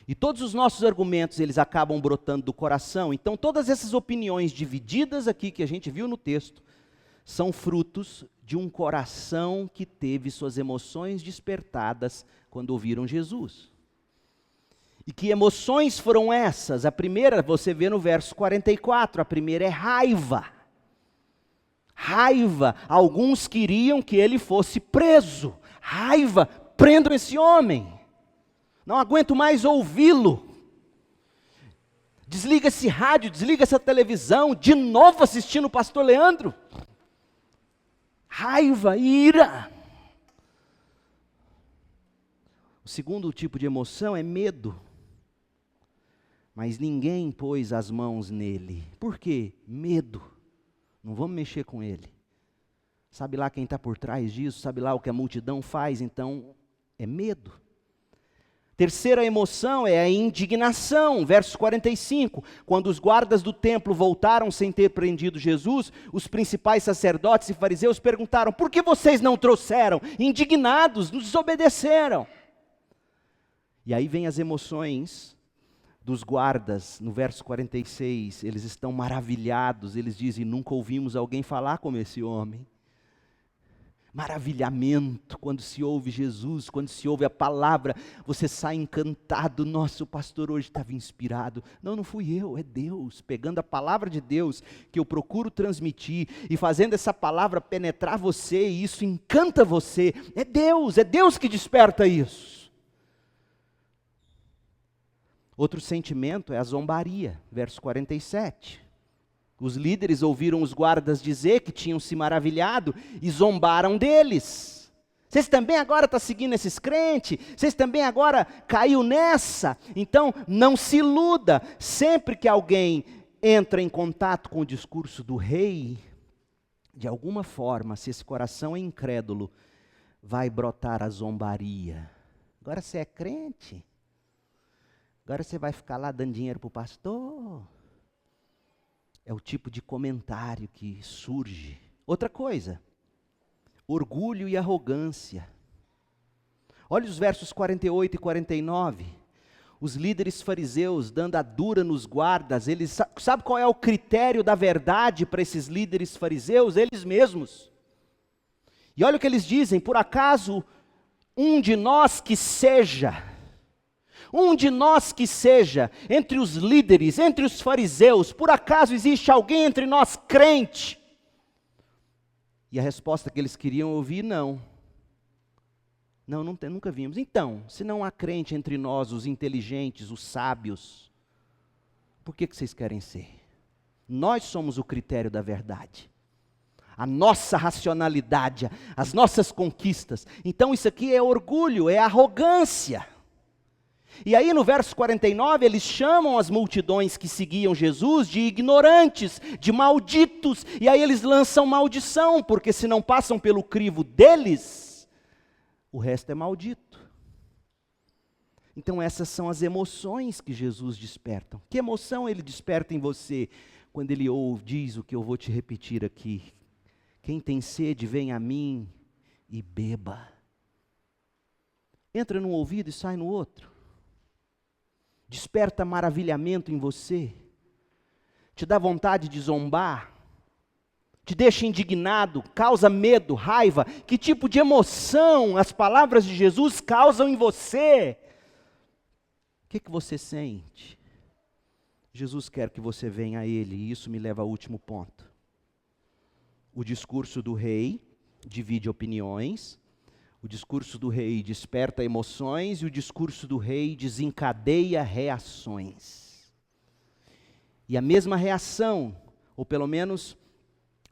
E todos os nossos argumentos, eles acabam brotando do coração. Então, todas essas opiniões divididas aqui que a gente viu no texto, são frutos de um coração que teve suas emoções despertadas quando ouviram Jesus. E que emoções foram essas? A primeira, você vê no verso 44, a primeira é raiva. Raiva, alguns queriam que ele fosse preso. Raiva, prendam esse homem. Não aguento mais ouvi-lo. Desliga esse rádio, desliga essa televisão, de novo assistindo o pastor Leandro. Raiva, ira. O segundo tipo de emoção é medo. Mas ninguém pôs as mãos nele. Por quê? Medo. Não vamos mexer com ele. Sabe lá quem está por trás disso? Sabe lá o que a multidão faz? Então, é medo. Terceira emoção é a indignação, verso 45. Quando os guardas do templo voltaram sem ter prendido Jesus, os principais sacerdotes e fariseus perguntaram: por que vocês não trouxeram? Indignados, nos desobedeceram. E aí vem as emoções dos guardas, no verso 46, eles estão maravilhados, eles dizem: nunca ouvimos alguém falar como esse homem. Maravilhamento, quando se ouve Jesus, quando se ouve a palavra, você sai encantado. Nossa, o pastor hoje estava inspirado. Não fui eu, é Deus, pegando a palavra de Deus, que eu procuro transmitir, e fazendo essa palavra penetrar você, e isso encanta você. É Deus que desperta isso. Outro sentimento é a zombaria, verso 47. Os líderes ouviram os guardas dizer que tinham se maravilhado e zombaram deles. Vocês também agora estão seguindo esses crentes? Vocês também agora caiu nessa? Então não se iluda, sempre que alguém entra em contato com o discurso do rei, de alguma forma, se esse coração é incrédulo, vai brotar a zombaria. Agora você é crente? Agora você vai ficar lá dando dinheiro para o pastor? É o tipo de comentário que surge. Outra coisa, orgulho e arrogância. Olha os versos 48 e 49. Os líderes fariseus dando a dura nos guardas, eles, sabe qual é o critério da verdade para esses líderes fariseus? Eles mesmos. E olha o que eles dizem: por acaso um de nós que seja entre os líderes, entre os fariseus, por acaso existe alguém entre nós crente? E a resposta que eles queriam ouvir: não, nunca vimos. Então, se não há crente entre nós, os inteligentes, os sábios, por que vocês querem ser? Nós somos o critério da verdade. A nossa racionalidade, as nossas conquistas. Então isso aqui é orgulho, é arrogância. E aí no verso 49, eles chamam as multidões que seguiam Jesus de ignorantes, de malditos, e aí eles lançam maldição, porque se não passam pelo crivo deles, o resto é maldito. Então essas são as emoções que Jesus desperta. Que emoção ele desperta em você, quando ele diz o que eu vou te repetir aqui: quem tem sede, vem a mim e beba. Entra num ouvido e sai no outro. Desperta maravilhamento em você, te dá vontade de zombar, te deixa indignado, causa medo, raiva. Que tipo de emoção as palavras de Jesus causam em você? O que você sente? Jesus quer que você venha a Ele, e isso me leva ao último ponto. O discurso do rei divide opiniões. O discurso do rei desperta emoções e o discurso do rei desencadeia reações. E a mesma reação, ou pelo menos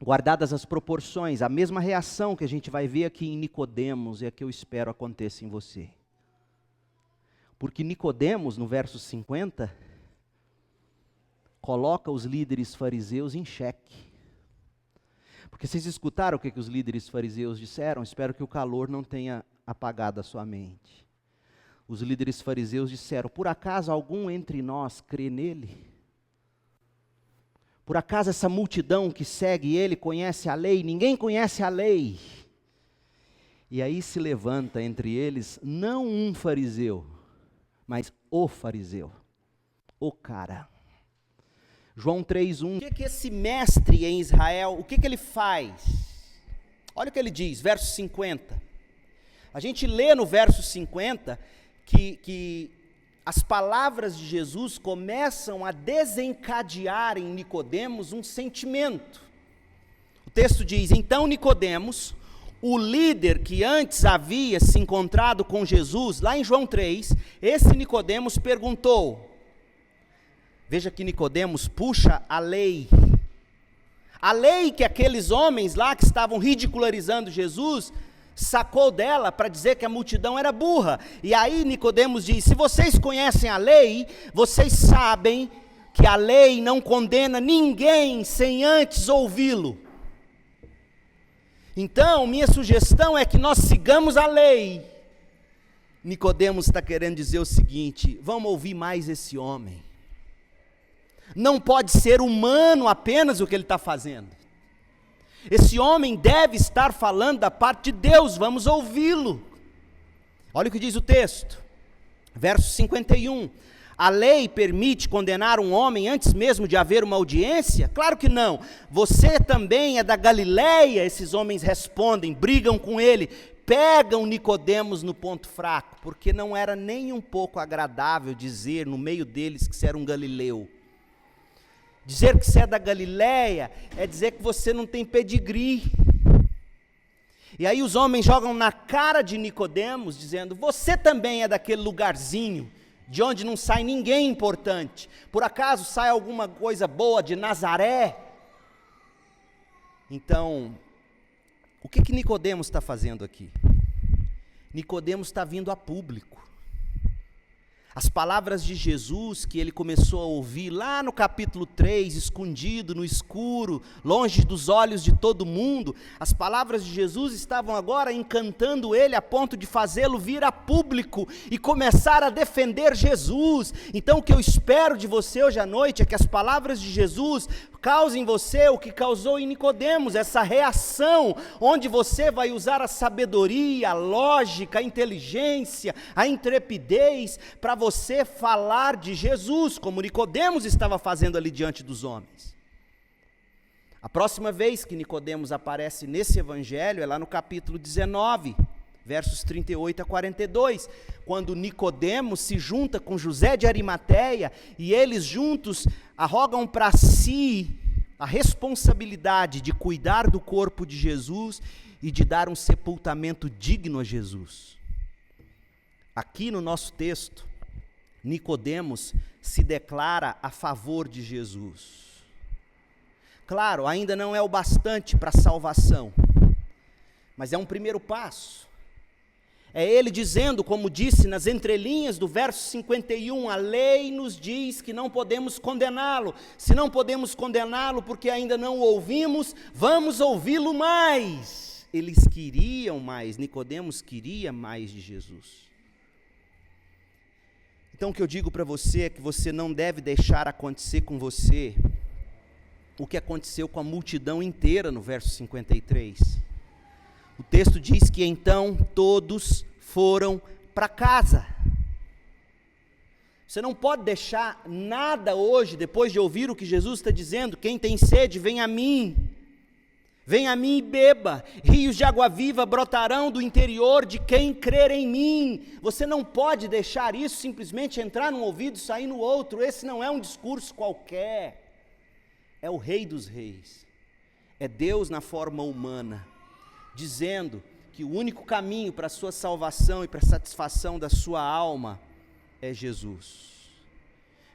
guardadas as proporções, a mesma reação que a gente vai ver aqui em Nicodemos é a que eu espero aconteça em você. Porque Nicodemos, no verso 50, coloca os líderes fariseus em xeque. Porque vocês escutaram o que os líderes fariseus disseram? Espero que o calor não tenha apagado a sua mente. Os líderes fariseus disseram: por acaso algum entre nós crê nele? Por acaso essa multidão que segue ele conhece a lei? Ninguém conhece a lei. E aí se levanta entre eles, não um fariseu, mas o fariseu, o cara. João 3:1. O que esse mestre em Israel, o que ele faz? Olha o que ele diz, verso 50. A gente lê no verso 50 que as palavras de Jesus começam a desencadear em Nicodemos um sentimento. texto diz: então Nicodemos, o líder que antes havia se encontrado com Jesus, lá em João 3, esse Nicodemos perguntou. Veja que Nicodemos puxa a lei que aqueles homens lá que estavam ridicularizando Jesus, sacou dela para dizer que a multidão era burra. E aí Nicodemos diz: se vocês conhecem a lei, vocês sabem que a lei não condena ninguém sem antes ouvi-lo. Então, minha sugestão é que nós sigamos a lei. Nicodemos está querendo dizer o seguinte: vamos ouvir mais esse homem. Não pode ser humano apenas o que ele está fazendo. Esse homem deve estar falando da parte de Deus, vamos ouvi-lo. Olha o que diz o texto, verso 51. A lei permite condenar um homem antes mesmo de haver uma audiência? Claro que não. Você também é da Galileia? Esses homens respondem, brigam com ele, pegam Nicodemos no ponto fraco, porque não era nem um pouco agradável dizer no meio deles que você era um galileu. Dizer que você é da Galileia é dizer que você não tem pedigree. E aí os homens jogam na cara de Nicodemos, dizendo: você também é daquele lugarzinho, de onde não sai ninguém importante. Por acaso sai alguma coisa boa de Nazaré? Então, o que Nicodemos está fazendo aqui? Nicodemos está vindo a público. As palavras de Jesus que ele começou a ouvir lá no capítulo 3, escondido no escuro, longe dos olhos de todo mundo, as palavras de Jesus estavam agora encantando ele a ponto de fazê-lo vir a público e começar a defender Jesus. Então o que eu espero de você hoje à noite é que as palavras de Jesus causem em você o que causou em Nicodemos, essa reação, onde você vai usar a sabedoria, a lógica, a inteligência, a intrepidez, para você falar de Jesus, como Nicodemos estava fazendo ali diante dos homens. A próxima vez que Nicodemos aparece nesse evangelho é lá no capítulo 19, versos 38 a 42, quando Nicodemos se junta com José de Arimateia, e eles juntos arrogam para si a responsabilidade de cuidar do corpo de Jesus e de dar um sepultamento digno a Jesus. Aqui no nosso texto, Nicodemos se declara a favor de Jesus. Claro, ainda não é o bastante para a salvação, mas é um primeiro passo. É ele dizendo, como disse nas entrelinhas do verso 51, a lei nos diz que não podemos condená-lo. Se não podemos condená-lo porque ainda não o ouvimos, vamos ouvi-lo mais. Eles queriam mais, Nicodemos queria mais de Jesus. Então o que eu digo para você é que você não deve deixar acontecer com você o que aconteceu com a multidão inteira no verso 53. O texto diz que então todos foram para casa. Você não pode deixar nada hoje, depois de ouvir o que Jesus está dizendo: quem tem sede, vem a mim e beba, rios de água viva brotarão do interior de quem crer em mim. Você não pode deixar isso simplesmente entrar num ouvido e sair no outro. Esse não é um discurso qualquer, é o Rei dos Reis, é Deus na forma humana, dizendo que o único caminho para a sua salvação e para a satisfação da sua alma é Jesus.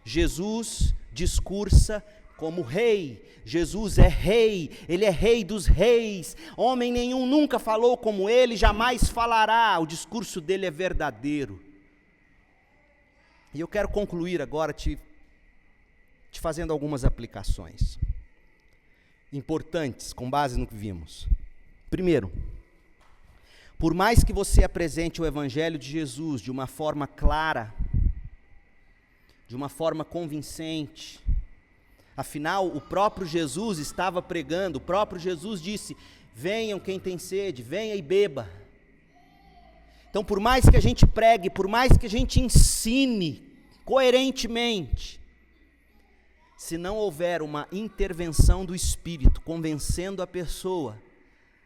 Jesus discursa como rei, Jesus é rei, ele é rei dos reis, homem nenhum nunca falou como ele, jamais falará, o discurso dele é verdadeiro. E eu quero concluir agora te fazendo algumas aplicações importantes, com base no que vimos. Primeiro, por mais que você apresente o Evangelho de Jesus de uma forma clara, de uma forma convincente, afinal, o próprio Jesus estava pregando, o próprio Jesus disse: venham quem tem sede, venha e beba. Então, por mais que a gente pregue, por mais que a gente ensine coerentemente, se não houver uma intervenção do Espírito, convencendo a pessoa,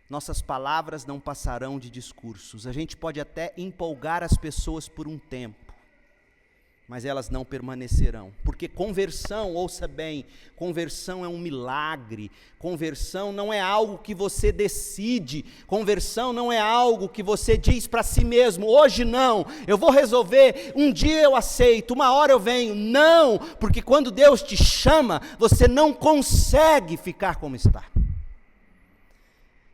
nossas palavras não passarão de discursos. A gente pode até empolgar as pessoas por um tempo, mas elas não permanecerão, porque conversão, ouça bem, conversão é um milagre, conversão não é algo que você decide, conversão não é algo que você diz para si mesmo, hoje não, eu vou resolver, um dia eu aceito, uma hora eu venho, não, porque quando Deus te chama, você não consegue ficar como está.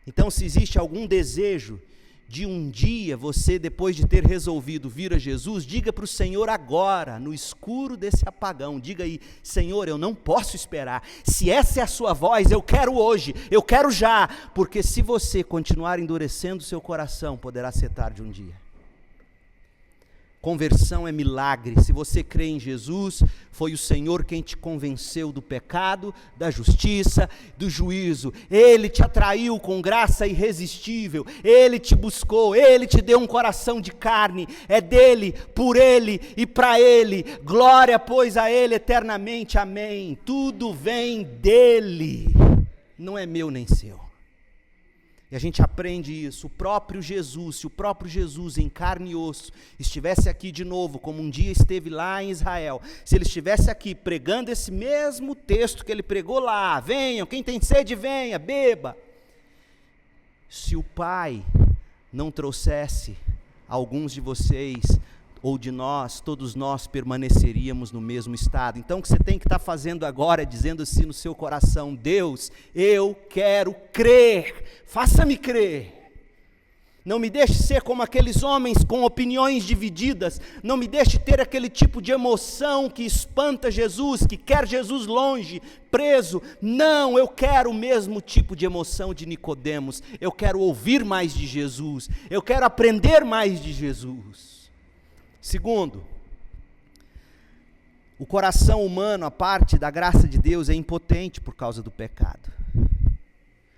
Então, se existe algum desejo de um dia você, depois de ter resolvido vir a Jesus, diga para o Senhor agora, no escuro desse apagão, diga aí, Senhor, eu não posso esperar, se essa é a sua voz, eu quero hoje, eu quero já, porque se você continuar endurecendo o seu coração, poderá ser tarde um dia. Conversão é milagre. Se você crê em Jesus, foi o Senhor quem te convenceu do pecado, da justiça, do juízo. Ele te atraiu com graça irresistível, Ele te buscou, Ele te deu um coração de carne, é dele, por Ele e para Ele, glória pois a Ele eternamente, amém. Tudo vem dele, não é meu nem seu. E a gente aprende isso, o próprio Jesus, se o próprio Jesus em carne e osso estivesse aqui de novo, como um dia esteve lá em Israel, se ele estivesse aqui pregando esse mesmo texto que ele pregou lá, venham, quem tem sede venha, beba. Se o Pai não trouxesse alguns de vocês, ou de nós, todos nós permaneceríamos no mesmo estado. Então o que você tem que estar fazendo agora é dizendo assim no seu coração, Deus, eu quero crer, faça-me crer, não me deixe ser como aqueles homens com opiniões divididas, não me deixe ter aquele tipo de emoção que espanta Jesus, que quer Jesus longe, preso, não, eu quero o mesmo tipo de emoção de Nicodemos, eu quero ouvir mais de Jesus, eu quero aprender mais de Jesus. Segundo, o coração humano, a parte da graça de Deus, é impotente por causa do pecado.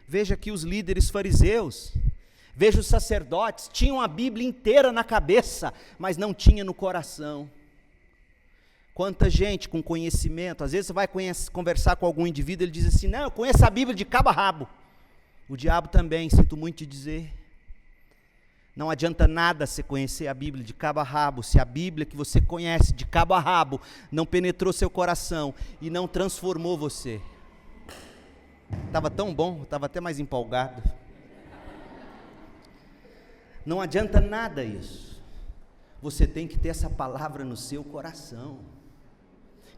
Veja aqui os líderes fariseus, veja os sacerdotes, tinham a Bíblia inteira na cabeça, mas não tinha no coração. Quanta gente com conhecimento, às vezes você vai conversar com algum indivíduo, ele diz assim, não, eu conheço a Bíblia de cabo a rabo. O diabo também, sinto muito te dizer. Não adianta nada você conhecer a Bíblia de cabo a rabo, se a Bíblia que você conhece de cabo a rabo não penetrou seu coração e não transformou você. Estava tão bom, estava até mais empolgado. Não adianta nada isso. Você tem que ter essa palavra no seu coração.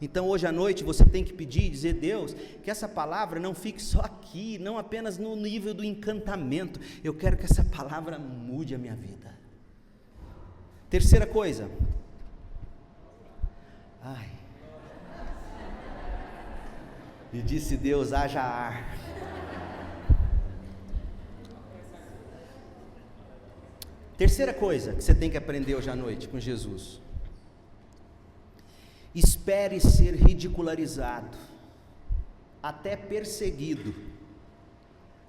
Então hoje à noite você tem que pedir e dizer, Deus, que essa palavra não fique só aqui, não apenas no nível do encantamento, eu quero que essa palavra mude a minha vida. Terceira coisa, e disse Deus, haja ar. Terceira coisa que você tem que aprender hoje à noite com Jesus, espere ser ridicularizado, até perseguido,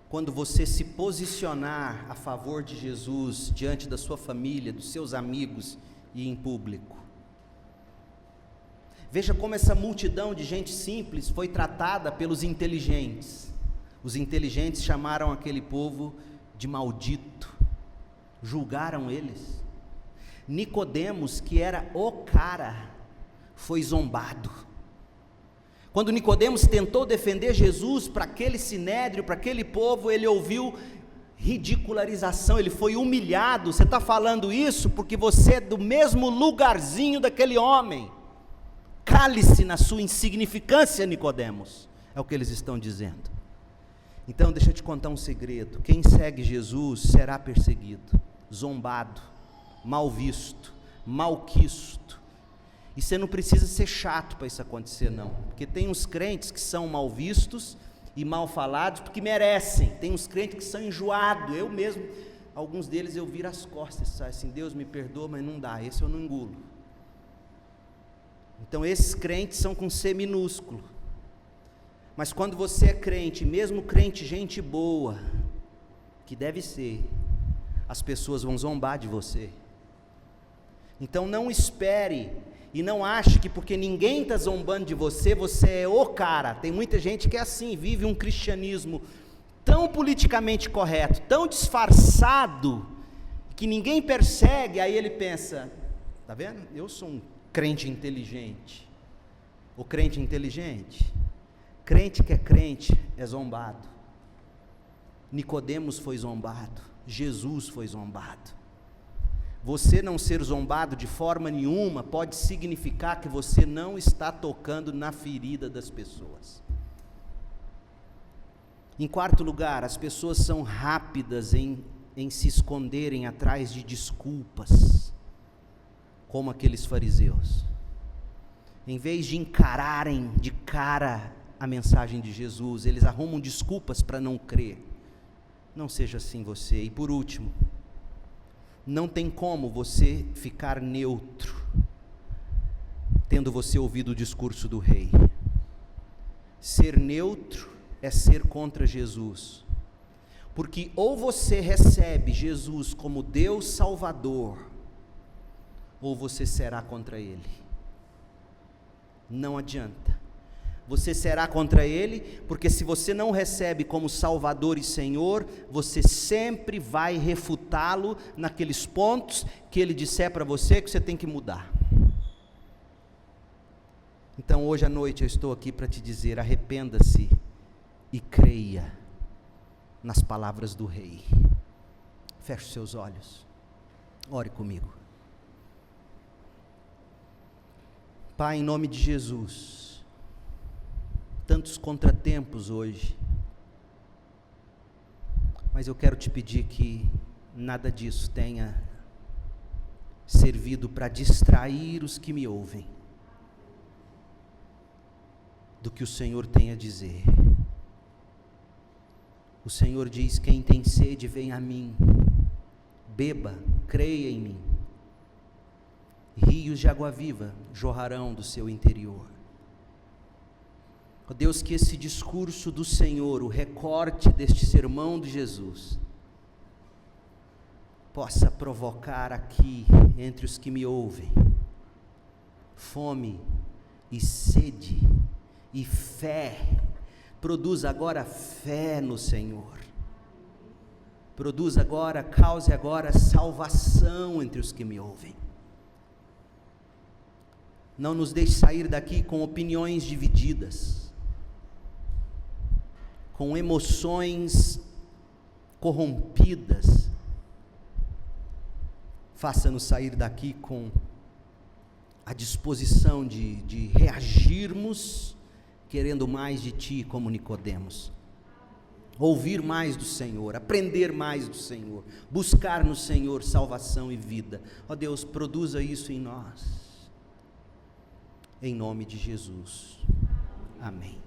quando você se posicionar a favor de Jesus, diante da sua família, dos seus amigos e em público. Veja como essa multidão de gente simples foi tratada pelos inteligentes. Os inteligentes chamaram aquele povo de maldito, julgaram eles. Nicodemos, que era o cara, foi zombado. Quando Nicodemos tentou defender Jesus para aquele sinédrio, para aquele povo, ele ouviu ridicularização, ele foi humilhado. Você está falando isso porque você é do mesmo lugarzinho daquele homem. Cale-se na sua insignificância, Nicodemos, é o que eles estão dizendo. Então deixa eu te contar um segredo, quem segue Jesus será perseguido, zombado, mal visto, malquisto. E você não precisa ser chato para isso acontecer não, porque tem uns crentes que são mal vistos e mal falados porque merecem, tem uns crentes que são enjoados, eu mesmo, alguns deles eu viro as costas, sabe? Assim, Deus me perdoa, mas não dá, esse eu não engulo. Então esses crentes são com C minúsculo, mas quando você é crente, mesmo crente gente boa, que deve ser, as pessoas vão zombar de você. Então não espere e não ache que porque ninguém está zombando de você, você é o cara. Tem muita gente que é assim, vive um cristianismo tão politicamente correto, tão disfarçado, que ninguém persegue, aí ele pensa, tá vendo? Eu sou um crente inteligente. O crente inteligente, crente que é crente, é zombado. Nicodemos foi zombado, Jesus foi zombado. Você não ser zombado de forma nenhuma pode significar que você não está tocando na ferida das pessoas. Em quarto lugar, as pessoas são rápidas em se esconderem atrás de desculpas, como aqueles fariseus. Em vez de encararem de cara a mensagem de Jesus, eles arrumam desculpas para não crer. Não seja assim você. E por último, não tem como você ficar neutro, tendo você ouvido o discurso do rei. Ser neutro é ser contra Jesus, porque ou você recebe Jesus como Deus Salvador, ou você será contra Ele. Não adianta. Você será contra Ele, porque se você não recebe como Salvador e Senhor, você sempre vai refutá-lo naqueles pontos que Ele disser para você que você tem que mudar. Então hoje à noite eu estou aqui para te dizer: arrependa-se e creia nas palavras do Rei. Feche seus olhos, ore comigo. Pai, em nome de Jesus, tantos contratempos hoje, mas eu quero te pedir que nada disso tenha servido para distrair os que me ouvem do que o Senhor tem a dizer. O Senhor diz: quem tem sede, vem a mim, beba, creia em mim, rios de água viva jorrarão do seu interior. Ó Deus, que esse discurso do Senhor, o recorte deste sermão de Jesus, possa provocar aqui, entre os que me ouvem, fome e sede e fé. Produz agora fé no Senhor. Produz agora, cause agora salvação entre os que me ouvem. Não nos deixe sair daqui com opiniões divididas, com emoções corrompidas. Faça-nos sair daqui com a disposição de reagirmos, querendo mais de Ti, como Nicodemos. Ouvir mais do Senhor, aprender mais do Senhor, buscar no Senhor salvação e vida. Ó Deus, produza isso em nós. Em nome de Jesus. Amém.